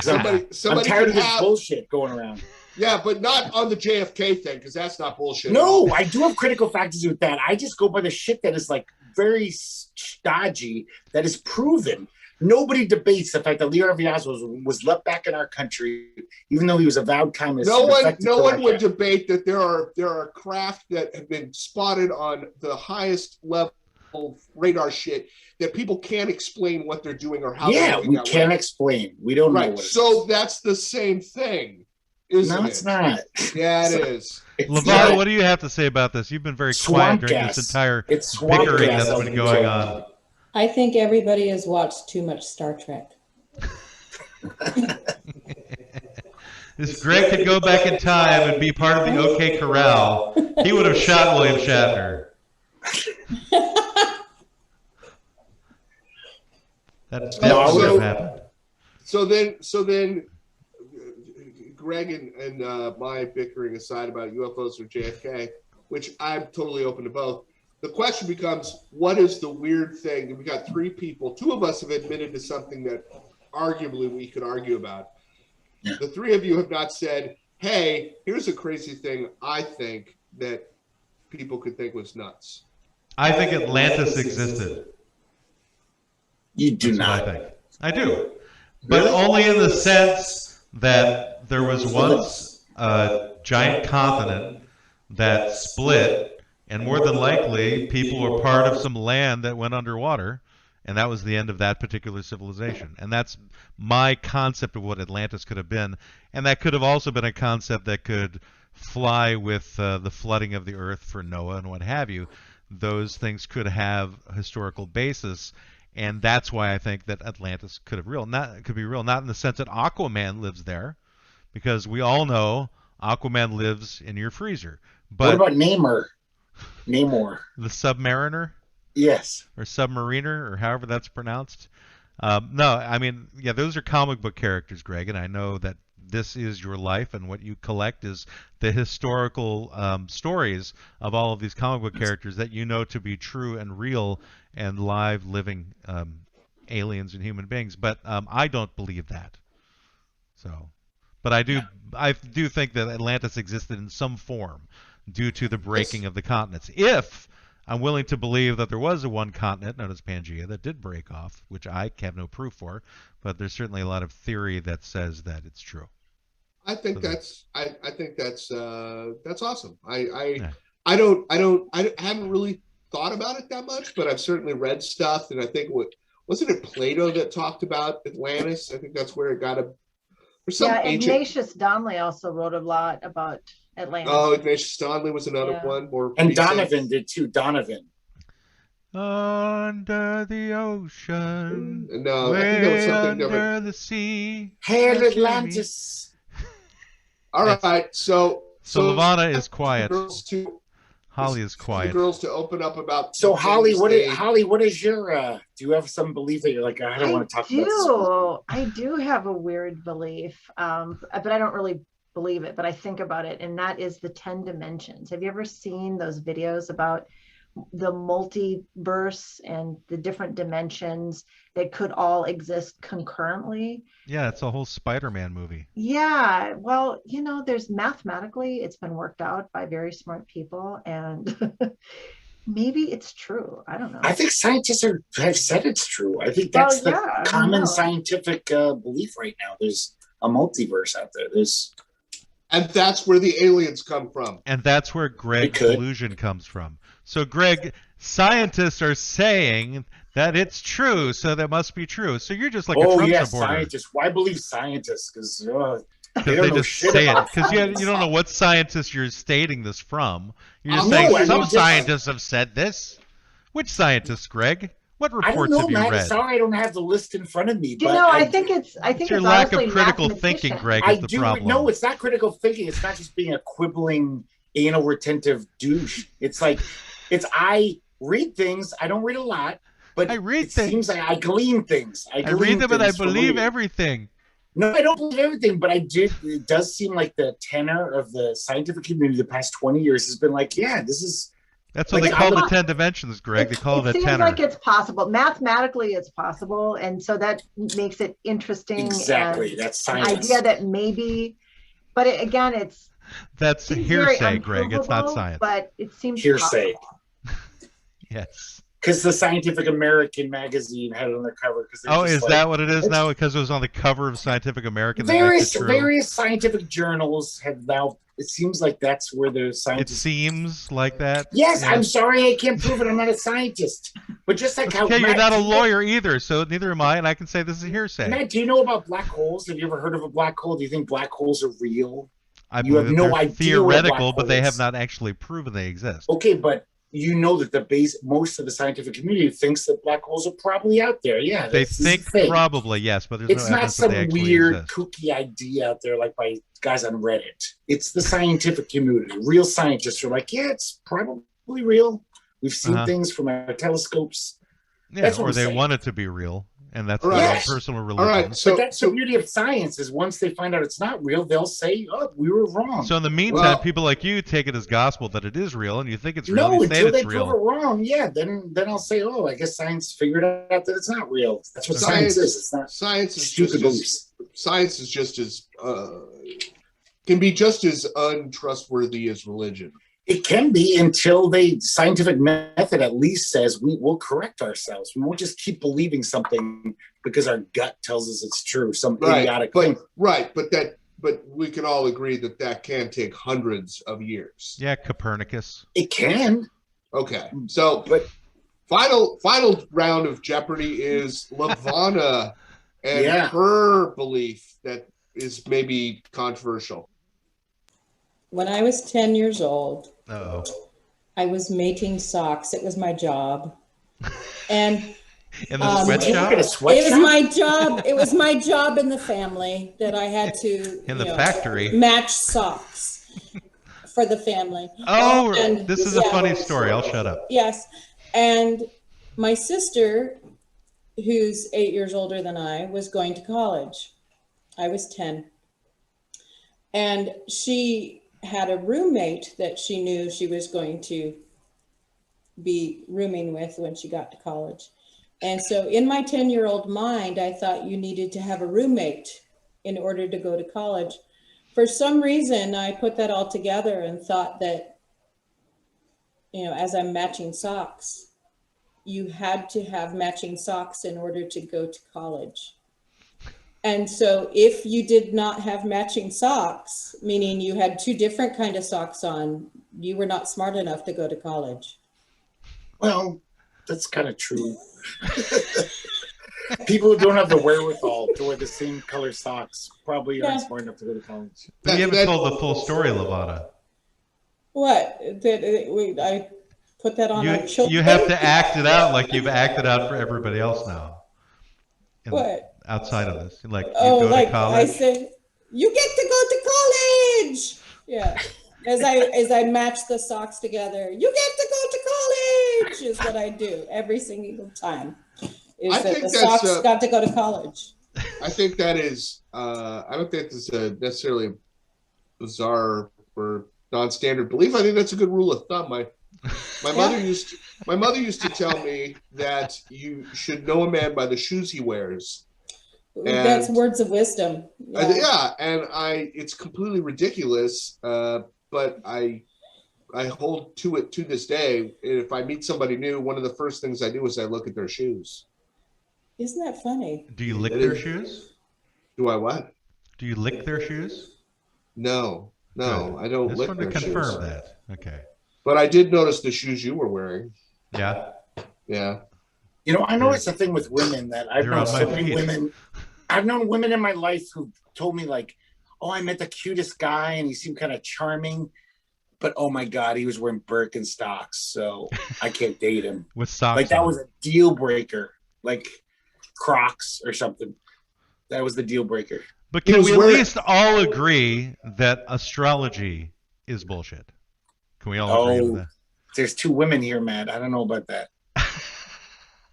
Speaker 4: Somebody
Speaker 2: I'm tired of this bullshit going around.
Speaker 4: Yeah, but not on the JFK thing, because that's not bullshit.
Speaker 2: No, I do have critical faculties with that. I just go by the shit that is like very stodgy, that is proven. Nobody debates the fact that Lee Harvey Oswald was left back in our country, even though he was avowed communist.
Speaker 4: No one would debate that there are craft that have been spotted on the highest level radar shit that people can't explain what they're doing or how.
Speaker 2: Yeah, we can't explain. We don't know. What
Speaker 4: so that's the same thing, isn't it?
Speaker 2: No, it's not.
Speaker 4: Yeah, it is.
Speaker 3: Lavonna, what do you have to say about this? You've been very quiet during this entire bickering that's been going on.
Speaker 5: I think everybody has watched too much Star Trek.
Speaker 3: If Greg could go back in time and be part of the OK Corral, he would have shot William Shatner. That would have happened.
Speaker 4: So then, Greg and my bickering aside about UFOs or JFK, which I'm totally open to both. The question becomes, what is the weird thing? We got three people. Two of us have admitted to something that arguably we could argue about. Yeah. The three of you have not said, hey, here's a crazy thing I think that people could think was nuts.
Speaker 3: I think Atlantis existed.
Speaker 2: You do not.
Speaker 3: I do. But only in the sense that there was once a giant continent that split. And more than likely, people were part of some land that went underwater, and that was the end of that particular civilization. And that's my concept of what Atlantis could have been. And that could have also been a concept that could fly with the flooding of the earth for Noah and what have you. Those things could have a historical basis, and that's why I think that Atlantis could be real. Not in the sense that Aquaman lives there, because we all know Aquaman lives in your freezer. But
Speaker 2: what about Namor.
Speaker 3: The Submariner?
Speaker 2: Yes.
Speaker 3: Or Submariner, or however that's pronounced. No, I mean, yeah, those are comic book characters, Greg, and I know that this is your life, and what you collect is the historical stories of all of these comic book characters that you know to be true and real and live, living aliens and human beings. But I don't believe that. So, but I do think that Atlantis existed in some form due to the breaking of the continents. If I'm willing to believe that there was a one continent known as Pangea that did break off, which I have no proof for, but there's certainly a lot of theory that says that it's true.
Speaker 4: I think that's awesome. I haven't really thought about it that much, but I've certainly read stuff, and I think wasn't it Plato that talked about Atlantis? I think that's where it got
Speaker 6: Ignatius Donnelly also wrote a lot about Atlantis.
Speaker 4: Oh, Ignatius Donnelly was another one.
Speaker 2: And Donovan did too. Donovan.
Speaker 3: Under the ocean.
Speaker 4: No, I think that was something
Speaker 3: under
Speaker 4: different.
Speaker 3: the sea.
Speaker 2: Hail Atlantis.
Speaker 4: All right, so
Speaker 3: Lavonna is quiet.
Speaker 4: Holly
Speaker 3: is quiet.
Speaker 4: Girls to open up about.
Speaker 2: So Holly, what is your? Do you have some belief that you're like, I don't want to talk about this?
Speaker 6: I do have a weird belief, but I don't really believe it, but I think about it, and that is the 10 dimensions. Have you ever seen those videos about the multiverse and the different dimensions that could all exist concurrently?
Speaker 3: Yeah, it's a whole Spider-Man movie.
Speaker 6: Yeah, well, there's mathematically, it's been worked out by very smart people, and maybe it's true. I don't know.
Speaker 2: I think scientists have said it's true. I think that's the common scientific belief right now. There's a multiverse out there.
Speaker 4: And that's where the aliens come from.
Speaker 3: And that's where Greg's illusion comes from. So, Greg, scientists are saying that it's true, so that must be true. So you're just like a Trump supporter.
Speaker 2: Scientists. Why believe scientists? Because
Speaker 3: they just say it. Because you don't know what scientists you're stating this from. You're just saying some scientists have said this. Which scientists, Greg? What reports have you read?
Speaker 2: Sorry, I don't have the list in front of me.
Speaker 6: But I think it's
Speaker 3: your lack of critical thinking, Greg, is the problem.
Speaker 2: No, it's not critical thinking. It's not just being a quibbling, anal retentive douche. It's like, I read things. I don't read a lot, but it seems like I glean things. I
Speaker 3: read them and I believe everything.
Speaker 2: No, I don't believe everything, but it does seem like the tenor of the scientific community the past 20 years has been like, yeah, this is.
Speaker 3: That's what they call the 10 dimensions, Greg. They call it a tenor.
Speaker 6: It seems like it's possible. Mathematically, it's possible, and so that makes it interesting.
Speaker 2: Exactly, that's science.
Speaker 6: An idea that maybe, but
Speaker 3: that's hearsay, Greg. It's not science.
Speaker 6: But it seems
Speaker 2: hearsay.
Speaker 3: Yes.
Speaker 2: Because the Scientific American magazine had it on the cover.
Speaker 3: Is that what it is now? Because it was on the cover of Scientific American.
Speaker 2: Various scientific journals have now. It seems like that's where the scientists.
Speaker 3: It seems like that.
Speaker 2: Yes, I'm sorry, I can't prove it. I'm not a scientist. But just like
Speaker 3: how you're not a lawyer either, so neither am I, and I can say this is hearsay.
Speaker 2: Matt, do you know about black holes? Have you ever heard of a black hole? Do you think black holes are real?
Speaker 3: You have no idea. Theoretical, but they have not actually proven they exist.
Speaker 2: Okay, but you know that most of the scientific community thinks that black holes are probably out there. Yeah,
Speaker 3: they think probably, yes, but there's
Speaker 2: it's
Speaker 3: no
Speaker 2: not some weird
Speaker 3: exist.
Speaker 2: kooky idea out there like by guys on Reddit. It's the scientific community. Real scientists are like, yeah, it's probably real. We've seen things from our telescopes.
Speaker 3: Yeah, that's or they want it to be real. And that's their personal religion.
Speaker 4: All right, so
Speaker 2: that's the beauty of science is once they find out it's not real, they'll say, "Oh, we were wrong."
Speaker 3: So in the meantime, people like you take it as gospel that it is real, and you think it's real.
Speaker 2: No, until they prove it wrong, then I'll say, "Oh, I guess science figured out that it's not real." That's what science is. It's not
Speaker 4: science. Is
Speaker 2: stupid beliefs.
Speaker 4: Science is just as can be just as untrustworthy as religion.
Speaker 2: It can be until the scientific method at least says we will correct ourselves. We won't just keep believing something because our gut tells us it's true. Some idiotic thing.
Speaker 4: Right, but we can all agree that can take hundreds of years.
Speaker 3: Yeah, Copernicus.
Speaker 2: It can.
Speaker 4: Okay, so final round of Jeopardy is Lavonna and her belief that is maybe controversial.
Speaker 5: When I was 10 years old,
Speaker 3: Uh-oh.
Speaker 5: I was making socks. It was my job. And
Speaker 3: in the sweatshop?
Speaker 5: It was my job. It was my job in the family that I had to
Speaker 3: factory
Speaker 5: match socks for the family.
Speaker 3: Oh, and this is a funny story. I'll shut up.
Speaker 5: Yes. And my sister, who's 8 years older than I, was going to college. I was 10. And she had a roommate that she knew she was going to be rooming with when she got to college. And so in my 10-year-old mind, I thought you needed to have a roommate in order to go to college. For some reason, I put that all together and thought that, you know, as I'm matching socks, you had to have matching socks in order to go to college. And so if you did not have matching socks, meaning you had two different kind of socks on, you were not smart enough to go to college.
Speaker 2: Well, that's kind of true. People who don't have the wherewithal to wear the same color socks probably aren't smart enough to go to college.
Speaker 3: But you haven't told the full story, Lavonna.
Speaker 5: What? I put that on our children?
Speaker 3: You have to act it out like you've acted out for everybody else now.
Speaker 5: What?
Speaker 3: Outside of this. Like, you
Speaker 5: Oh,
Speaker 3: go
Speaker 5: like
Speaker 3: to college.
Speaker 5: I said, you get to go to college. Yeah. As I match the socks together, you get to go to college is what I do every single time. Is
Speaker 4: I
Speaker 5: that
Speaker 4: think
Speaker 5: the
Speaker 4: that's,
Speaker 5: socks got to go to college.
Speaker 4: I think that is, I don't think this is necessarily bizarre or non-standard belief. I think that's a good rule of thumb. My mother used to tell me that you should know a man by the shoes he wears.
Speaker 5: That's words of wisdom.
Speaker 4: Yeah, and it's completely ridiculous, but I hold to it to this day. If I meet somebody new, one of the first things I do is I look at their shoes.
Speaker 5: Isn't that funny?
Speaker 3: Do you lick their shoes?
Speaker 4: Do I what?
Speaker 3: Do you lick their shoes?
Speaker 4: No,
Speaker 3: Good.
Speaker 4: I don't
Speaker 3: Just
Speaker 4: lick
Speaker 3: wanted
Speaker 4: their
Speaker 3: to confirm
Speaker 4: shoes.
Speaker 3: that. Okay.
Speaker 4: But I did notice the shoes you were wearing.
Speaker 3: Yeah.
Speaker 4: Yeah.
Speaker 2: You know, I know it's a thing with women that I've
Speaker 3: You're
Speaker 2: known
Speaker 3: on my
Speaker 2: so many
Speaker 3: feet.
Speaker 2: women. I've known women in my life who told me like, "Oh, I met the cutest guy and he seemed kind of charming, but oh my God, he was wearing Birkenstocks, so I can't date him."
Speaker 3: With socks
Speaker 2: Like that
Speaker 3: on.
Speaker 2: was a deal breaker, like Crocs or something. That was the deal breaker.
Speaker 3: But
Speaker 4: He
Speaker 3: can
Speaker 4: was
Speaker 3: we at
Speaker 4: wearing-
Speaker 3: least all agree that astrology is bullshit? Can we all agree with that?
Speaker 2: There's two women here, man. I don't know about that.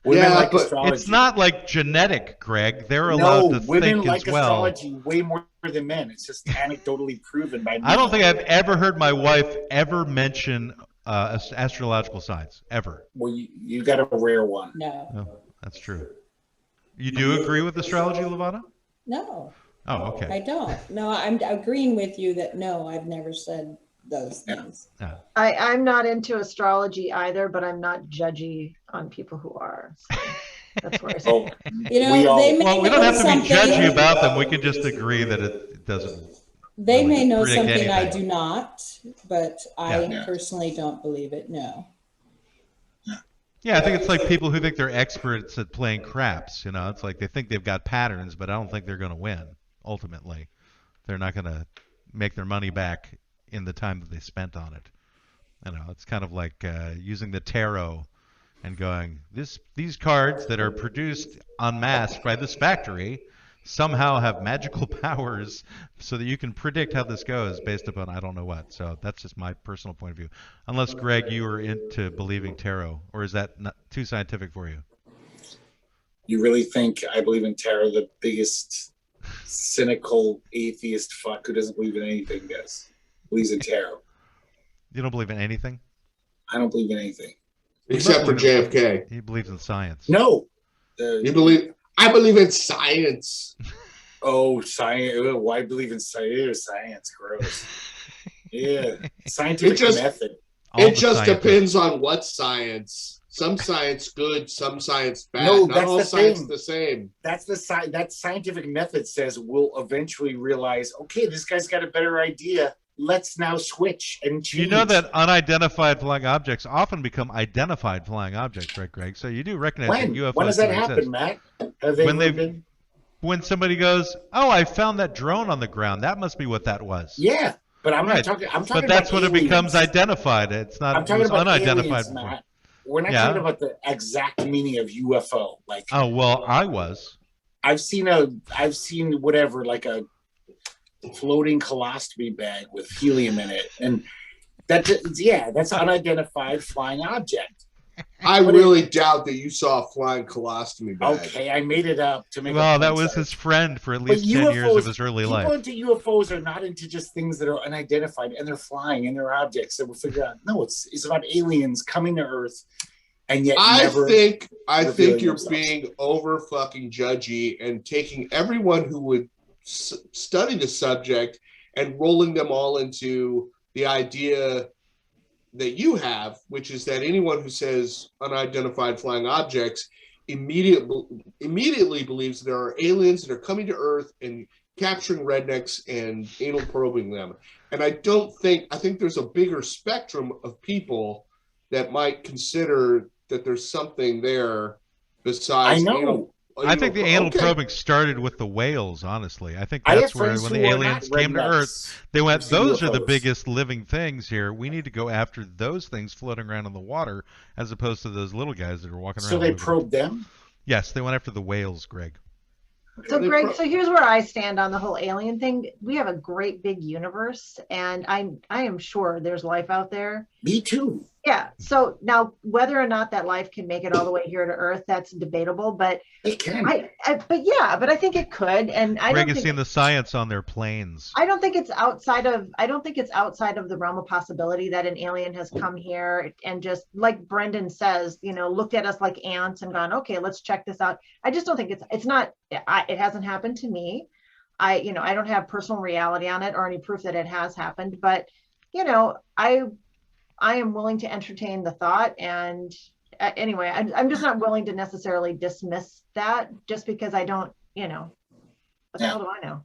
Speaker 2: Women
Speaker 4: Yeah,
Speaker 2: like
Speaker 4: but
Speaker 2: astrology.
Speaker 3: It's not like genetic, Greg. They're allowed to
Speaker 2: women
Speaker 3: think
Speaker 2: like
Speaker 3: as well.
Speaker 2: astrology way more than men. It's just anecdotally proven by me.
Speaker 3: I don't think I've ever heard my wife ever mention astrological signs, ever.
Speaker 2: Well, you got a rare one.
Speaker 5: No.
Speaker 3: Oh, that's true. You do agree with astrology, Lavonna?
Speaker 5: No.
Speaker 3: Oh, okay.
Speaker 5: I don't. No, I'm agreeing with you that no, I've never said those things.
Speaker 3: Yeah.
Speaker 6: I'm not into astrology either, but I'm not judgy on people who are. So that's where I
Speaker 2: Oh,
Speaker 6: stand.
Speaker 5: You know,
Speaker 2: we all-
Speaker 5: they may
Speaker 3: Well, we
Speaker 5: know
Speaker 3: don't have to be
Speaker 5: something-
Speaker 3: judgy about them. We can just agree that it doesn't.
Speaker 5: They
Speaker 3: really
Speaker 5: may know
Speaker 3: predict
Speaker 5: something I
Speaker 3: anything.
Speaker 5: do not, but I
Speaker 2: Yeah.
Speaker 5: personally don't believe it. No.
Speaker 3: Yeah, I think it's like people who think they're experts at playing craps. You know, it's like they think they've got patterns, but I don't think they're going to win. Ultimately, they're not going to make their money back in the time that they spent on it. You know, it's kind of like using the tarot and going, these cards that are produced en masse by this factory somehow have magical powers so that you can predict how this goes based upon I don't know what. So that's just my personal point of view. Unless, Greg, you are into believing tarot, or is that not too scientific for you?
Speaker 2: You really think I believe in tarot? The biggest cynical atheist fuck who doesn't believe in anything does. Believes in tarot.
Speaker 3: You don't believe in anything?
Speaker 2: I don't believe in anything.
Speaker 4: Except for JFK.
Speaker 3: He believes in science.
Speaker 2: No.
Speaker 4: I believe in science.
Speaker 2: Oh, science. Why believe in science? Science, gross. Yeah, scientific method.
Speaker 3: All
Speaker 4: It
Speaker 3: the
Speaker 4: just
Speaker 3: scientists.
Speaker 4: depends on what science. Some science good, some science bad.
Speaker 2: No,
Speaker 4: Not
Speaker 2: that's
Speaker 4: all
Speaker 2: the
Speaker 4: science
Speaker 2: thing.
Speaker 4: the same.
Speaker 2: That's that scientific method says we'll eventually realize, okay, this guy's got a better idea. Let's now switch and change.
Speaker 3: You know that unidentified flying objects often become identified flying objects, right, Greg? So you do recognize that UFOs
Speaker 2: when does that
Speaker 3: do
Speaker 2: happen,
Speaker 3: exist.
Speaker 2: Matt? Have they
Speaker 3: When
Speaker 2: ever
Speaker 3: they've-
Speaker 2: been?
Speaker 3: When somebody goes, "Oh, I found that drone on the ground. That must be what that was."
Speaker 2: Yeah, but I'm
Speaker 3: Right.
Speaker 2: not talking. I'm talking
Speaker 3: But that's
Speaker 2: about
Speaker 3: when it becomes
Speaker 2: aliens.
Speaker 3: identified. It's not.
Speaker 2: I'm
Speaker 3: It
Speaker 2: talking
Speaker 3: was
Speaker 2: about
Speaker 3: unidentified
Speaker 2: aliens,
Speaker 3: before.
Speaker 2: Matt. We're not
Speaker 3: Yeah.
Speaker 2: talking about the exact meaning of UFO. Like
Speaker 3: Oh well, I was.
Speaker 2: I've seen whatever, like a floating colostomy bag with helium in it, and that's unidentified flying object.
Speaker 4: I really doubt that you saw a flying colostomy bag.
Speaker 2: Okay, I made it up to make.
Speaker 3: Well,
Speaker 2: a
Speaker 3: that
Speaker 2: point,
Speaker 3: was
Speaker 2: sorry.
Speaker 3: his friend for at
Speaker 2: But
Speaker 3: least 10 years of his early
Speaker 2: people
Speaker 3: life.
Speaker 2: into UFOs are not into just things that are unidentified, and they're flying and they're objects that we'll figure out. No, it's about aliens coming to Earth, and yet
Speaker 4: I think you're
Speaker 2: themselves.
Speaker 4: being over fucking judgy and taking everyone who would study the subject and rolling them all into the idea that you have, which is that anyone who says unidentified flying objects immediately believes there are aliens that are coming to Earth and capturing rednecks and anal probing them. And I think there's a bigger spectrum of people that might consider that there's something there besides anal.
Speaker 3: I think the anal probing started with the whales, honestly. I think
Speaker 2: I
Speaker 3: that's
Speaker 2: have
Speaker 3: where
Speaker 2: friends
Speaker 3: when
Speaker 2: who
Speaker 3: the
Speaker 2: are
Speaker 3: aliens
Speaker 2: not
Speaker 3: came to
Speaker 2: rednecks
Speaker 3: Earth, they went,
Speaker 2: who see
Speaker 3: those are the
Speaker 2: UFOs."
Speaker 3: biggest living things here. We need to go after those things floating around in the water as opposed to those little guys that are walking around.
Speaker 2: So they
Speaker 3: living.
Speaker 2: probed them?
Speaker 3: Yes, they went after the whales, Greg.
Speaker 6: So Greg, so here's where I stand on the whole alien thing. We have a great big universe, and I am sure there's life out there.
Speaker 2: Me too.
Speaker 6: Yeah. So now, whether or not that life can make it all the way here to Earth, that's debatable. But
Speaker 2: it can.
Speaker 6: But I think it could. And I
Speaker 3: Greg
Speaker 6: don't
Speaker 3: has
Speaker 6: think
Speaker 3: seen the science on their planes.
Speaker 6: I don't think it's outside of the realm of possibility that an alien has come here and just, like Brendan says, looked at us like ants and gone, okay, let's check this out. I just don't think it hasn't happened to me. I don't have personal reality on it or any proof that it has happened, but I am willing to entertain the thought. And anyway, I'm just not willing to necessarily dismiss that just because I don't, what the hell do I know?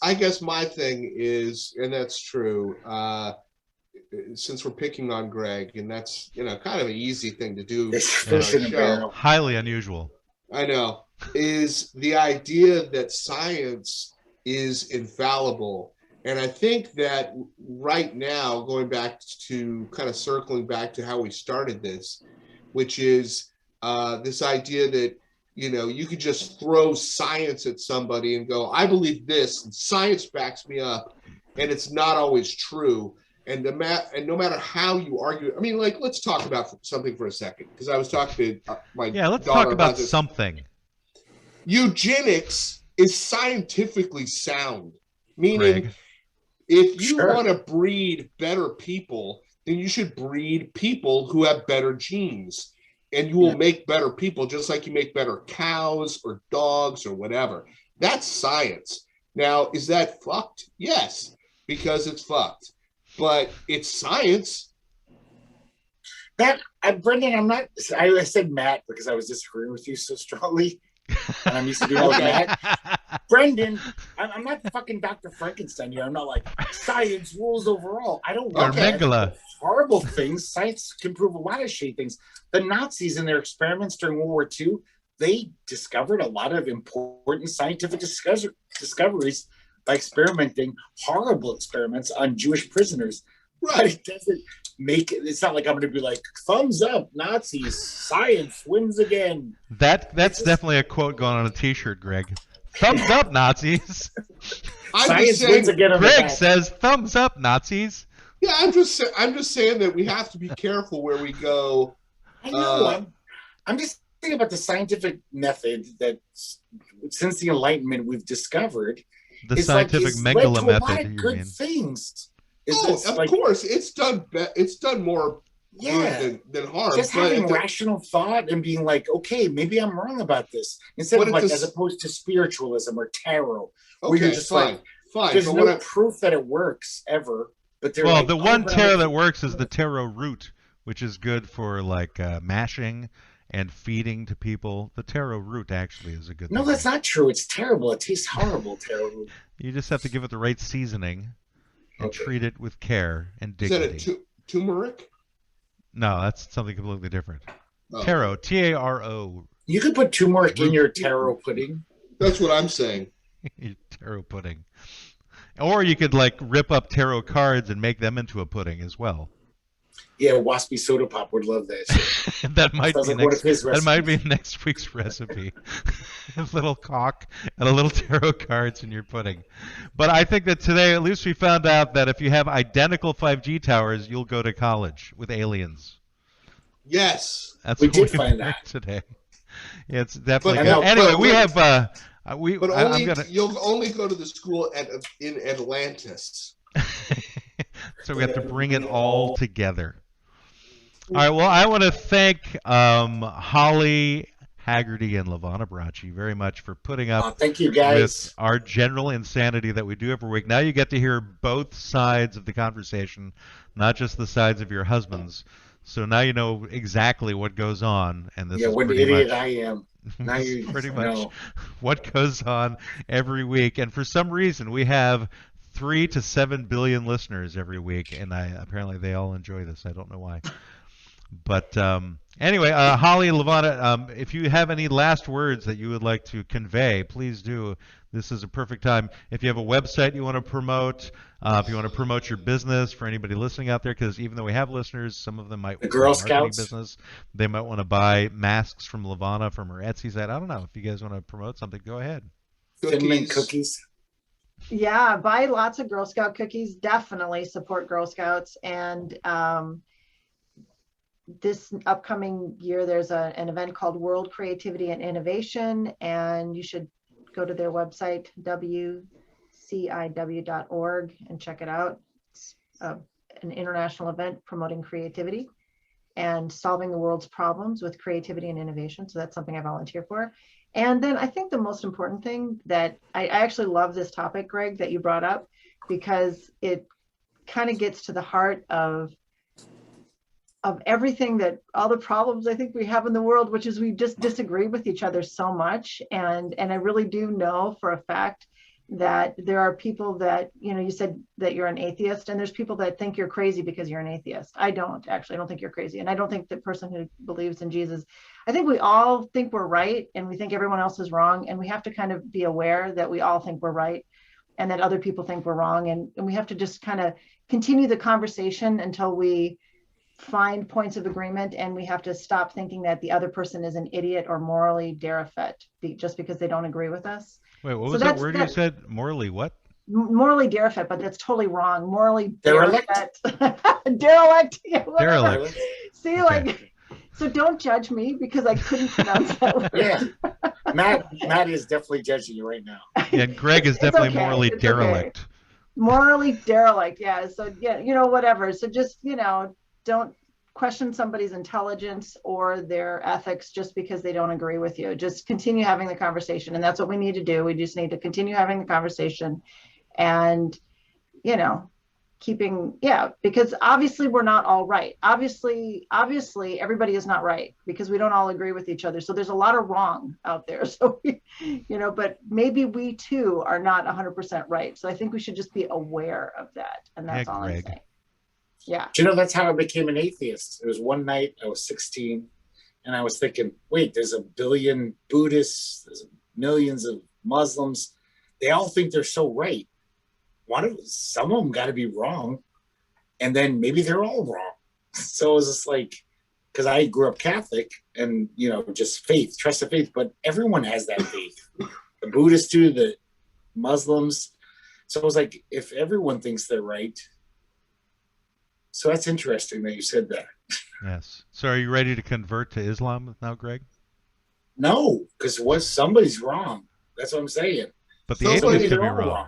Speaker 4: I guess my thing is, and that's true, since we're picking on Greg, and that's, kind of an easy thing to do.
Speaker 3: Highly unusual.
Speaker 4: I know, is the idea that science is infallible. And I think that right now, going back to kind of circling back to how we started this, which is this idea that, you could just throw science at somebody and go, I believe this, and science backs me up, and it's not always true. And no matter how you argue, let's talk about something for a second, because I was talking to my daughter.
Speaker 3: Yeah, let's talk about something.
Speaker 4: Eugenics is scientifically sound, meaning...
Speaker 3: Greg.
Speaker 4: If you want to breed better people, then you should breed people who have better genes. And you will make better people just like you make better cows or dogs or whatever. That's science. Now, is that fucked? Yes, because it's fucked. But it's science.
Speaker 2: Brendan, I said Matt because I was disagreeing with you so strongly. And I'm used to doing that. Brendan, I'm not fucking Dr. Frankenstein here. I'm not like science rules overall. I don't look at horrible things. Science can prove a lot of shitty things. The Nazis in their experiments during World War II, they discovered a lot of important scientific discoveries by experimenting, horrible experiments on Jewish prisoners.
Speaker 4: Right.
Speaker 2: But it doesn't make it. It's not like I'm going to be like, thumbs up, Nazis, science wins again.
Speaker 3: That's definitely a quote going on a t-shirt, Greg. Thumbs up, Nazis.
Speaker 2: Science wins again.
Speaker 3: Greg says, thumbs up, Nazis.
Speaker 4: Yeah, I'm just saying that we have to be careful where we go.
Speaker 2: I know. I'm just thinking about the scientific method that since the Enlightenment we've discovered.
Speaker 3: The scientific Mengele method, you mean?
Speaker 2: Things.
Speaker 4: Of course, it's done more good than harm.
Speaker 2: Just having rational thought and being like, okay, maybe I'm wrong about this, instead of as opposed to spiritualism or tarot, where you're just fine. There's no proof that it works ever. But
Speaker 3: the one tarot that works is the tarot root, which is good for mashing and feeding to people. The tarot root actually is a good thing.
Speaker 2: No, that's not true. It's terrible. It tastes horrible, tarot root.
Speaker 3: You just have to give it the right seasoning and treat it with care and dignity.
Speaker 4: Is that a turmeric?
Speaker 3: No, that's something completely different. Taro, Taro.
Speaker 2: You could put turmeric in your taro pudding.
Speaker 4: That's what I'm saying.
Speaker 3: Taro pudding. Or you could rip up tarot cards and make them into a pudding as well.
Speaker 2: Yeah, Waspy Soda Pop would love that.
Speaker 3: That might be next week's recipe. A little caulk and a little tarot cards in your pudding. But I think that today, at least we found out that if you have identical 5G towers, you'll go to college with aliens.
Speaker 4: Yes.
Speaker 3: That's
Speaker 2: We
Speaker 3: what
Speaker 2: did
Speaker 3: we
Speaker 2: find
Speaker 3: learned
Speaker 2: that.
Speaker 3: today. Yeah, it's definitely
Speaker 4: But-
Speaker 3: good. Anyway,
Speaker 4: but-
Speaker 3: we have
Speaker 4: But
Speaker 3: I'm gonna
Speaker 4: you'll only go to the school in Atlantis.
Speaker 3: so we have to bring it all together. All right. Well, I want to thank Holly, Haggerty, and Lavonna Bratschi very much for putting up
Speaker 2: Thank you, guys.
Speaker 3: with our general insanity that we do every week. Now you get to hear both sides of the conversation, not just the sides of your husbands. So now you know exactly what goes on, and this
Speaker 2: Yeah,
Speaker 3: is
Speaker 2: what an
Speaker 3: pretty
Speaker 2: idiot
Speaker 3: much
Speaker 2: I am. Now
Speaker 3: this is
Speaker 2: you
Speaker 3: pretty much
Speaker 2: know.
Speaker 3: what goes on every week. And for some reason, we have 3 to 7 billion listeners every week, and apparently they all enjoy this. I don't know why. But anyway, Holly and Lavonna, if you have any last words that you would like to convey, please do. This is a perfect time. If you have a website you want to promote, if you want to promote your business for anybody listening out there, because even though we have listeners, some of them might
Speaker 2: The
Speaker 3: want
Speaker 2: Girl
Speaker 3: a marketing
Speaker 2: Scouts.
Speaker 3: business. They might want to buy masks from Lavonna from her Etsy site. I don't know. If you guys want to promote something, go ahead.
Speaker 2: Thin Mint cookies.
Speaker 6: Yeah, buy lots of Girl Scout cookies. Definitely support Girl Scouts. And this upcoming year, there's an event called World Creativity and Innovation, and you should go to their website, wciw.org, and check it out. It's an international event promoting creativity and solving the world's problems with creativity and innovation. So that's something I volunteer for. And then I think the most important thing that I actually love this topic, Greg, that you brought up, because it kind of gets to the heart of everything, that all the problems I think we have in the world, which is we just disagree with each other so much. And I really do know for a fact that there are people that, you said that you're an atheist, and there's people that think you're crazy because you're an atheist. I don't think you're crazy. And I don't think the person who believes in Jesus, I think we all think we're right, and we think everyone else is wrong. And we have to kind of be aware that we all think we're right and that other people think we're wrong. And we have to just kind of continue the conversation until we find points of agreement, and we have to stop thinking that the other person is an idiot or morally derelict just because they don't agree with us.
Speaker 3: Wait, what was that word you said? Morally what?
Speaker 6: Morally derelict, but that's totally wrong. Morally
Speaker 2: Derelict?
Speaker 6: derelict. Yeah, whatever.
Speaker 3: Derelict.
Speaker 6: See,
Speaker 3: Okay.
Speaker 6: so don't judge me because I couldn't pronounce that word.
Speaker 2: Yeah. Matt is definitely judging you right now.
Speaker 3: Yeah, Greg is
Speaker 6: It's
Speaker 3: definitely
Speaker 6: okay,
Speaker 3: morally
Speaker 6: it's okay.
Speaker 3: derelict.
Speaker 6: Morally derelict. Yeah. So yeah, whatever. So just, don't question somebody's intelligence or their ethics just because they don't agree with you. Just continue having the conversation. And that's what we need to do. We just need to continue having the conversation and, because obviously we're not all right. Obviously everybody is not right because we don't all agree with each other. So there's a lot of wrong out there. So, but maybe we too are not 100% right. So I think we should just be aware of that. And that's all I'm saying. Yeah.
Speaker 2: Do that's how I became an atheist? It was one night, I was 16, and I was thinking, wait, there's 1 billion Buddhists, there's millions of Muslims. They all think they're so right. Some of them got to be wrong, and then maybe they're all wrong. So it was just like, because I grew up Catholic and, just faith, trust of faith, but everyone has that faith. The Buddhists do, the Muslims. So it was like, if everyone thinks they're right. So that's interesting that you said that.
Speaker 3: Yes. So are you ready to convert to Islam now, Greg?
Speaker 2: No, because somebody's wrong. That's what I'm saying.
Speaker 3: But the
Speaker 4: Somebody-
Speaker 3: atheist could be
Speaker 2: they're all
Speaker 3: wrong.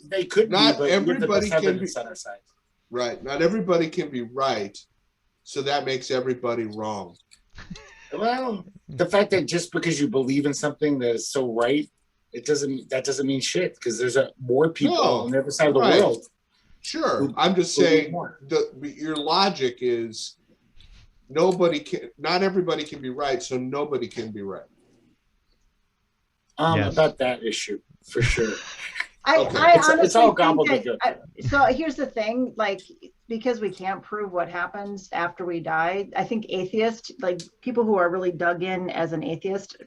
Speaker 2: They could
Speaker 4: not
Speaker 2: be, but
Speaker 4: everybody
Speaker 2: the
Speaker 4: can be
Speaker 2: on our side.
Speaker 4: right. Not everybody can be right, so that makes everybody wrong.
Speaker 2: Well, the fact that just because you believe in something that is so right, that doesn't mean shit, because there's more people on the other side of the
Speaker 4: right.
Speaker 2: world.
Speaker 4: Sure, I'm just saying your logic is not everybody can be right, so nobody can be right.
Speaker 3: Yes.
Speaker 2: About that issue for sure.
Speaker 6: I honestly
Speaker 2: it's all
Speaker 6: think
Speaker 2: gobbledygook.
Speaker 6: so here's the thing, because we can't prove what happens after we die, I think atheists, people who are really dug in as an atheist,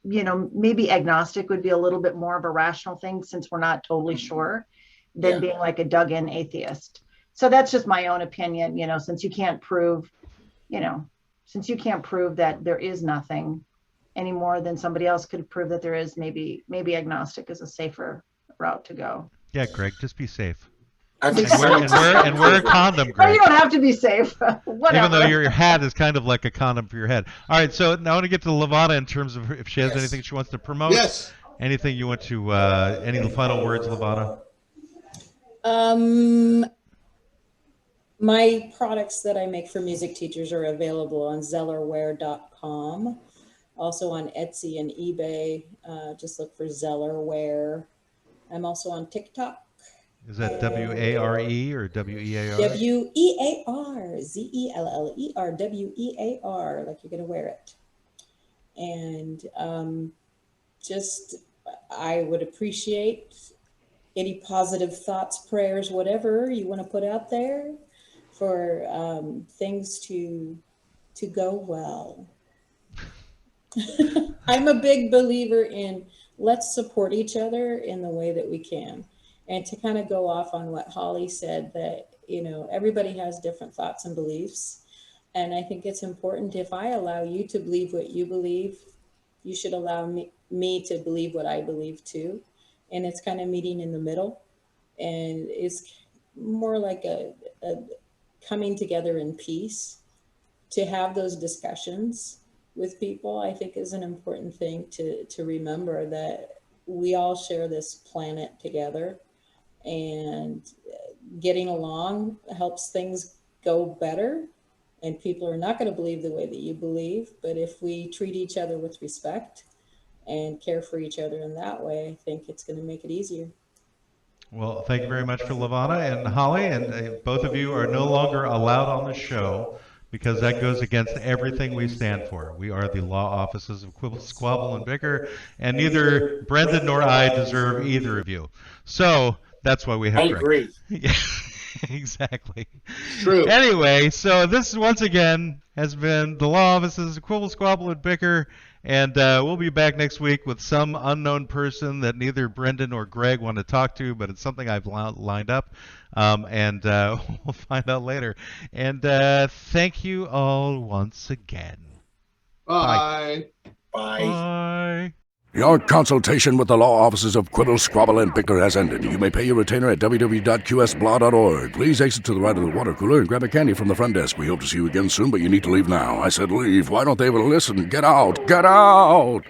Speaker 6: maybe agnostic would be a little bit more of a rational thing, since we're not totally sure, than being like a dug in atheist. So that's just my own opinion, since you can't prove that there is nothing any more than somebody else could prove that there is, maybe agnostic is a safer route to go.
Speaker 3: Yeah, Greg, just be safe.
Speaker 2: I think
Speaker 3: And wear a condom,
Speaker 6: But
Speaker 3: Greg.
Speaker 6: you don't have to be safe. Whatever.
Speaker 3: Even though your hat is kind of like a condom for your head. All right, so now I want to get to Lavonna in terms of if she has anything she wants to promote.
Speaker 4: Yes.
Speaker 3: Anything you want to, any final words, Lavonna?
Speaker 5: My products that I make for music teachers are available on zellerware.com. Also on Etsy and eBay. Just look for Zellerware. I'm also on TikTok.
Speaker 3: Is that W-A-R-E or W-E-A-R?
Speaker 5: W-E-A-R, Z-E-L-L-E-R, W-E-A-R, like you're going to wear it. And I would appreciate any positive thoughts, prayers, whatever you want to put out there for things to go well. I'm a big believer in let's support each other in the way that we can. And to kind of go off on what Holly said, that, everybody has different thoughts and beliefs. And I think it's important, if I allow you to believe what you believe, you should allow me to believe what I believe too. And it's kind of meeting in the middle. And it's more like a coming together in peace. To have those discussions with people, I think, is an important thing to remember, that we all share this planet together, and getting along helps things go better. And people are not going to believe the way that you believe, but if we treat each other with respect and care for each other in that way, I think it's going to make it easier.
Speaker 3: Well, thank you very much for Lavonna and Holly, and both of you are no longer allowed on the show because that goes against everything we stand for. We are the Law Offices of Quibble, Squabble and Bicker, and neither Brendan nor I deserve either of you. So that's why we have Greg.
Speaker 2: agree.
Speaker 3: Yeah, exactly.
Speaker 4: True.
Speaker 3: Anyway, so this once again has been the Law Offices of Quibble, Squabble and Bicker, and we'll be back next week with some unknown person that neither Brendan or Greg want to talk to, but it's something I've lined up, and we'll find out later. And thank you all once again.
Speaker 4: Bye.
Speaker 2: Bye.
Speaker 3: Bye.
Speaker 1: Your consultation with the Law Offices of Quibble, Squabble, and Bicker has ended. You may pay your retainer at www.qsblaw.org. Please exit to the right of the water cooler and grab a candy from the front desk. We hope to see you again soon, but you need to leave now. I said leave. Why don't they ever listen? Get out! Get out!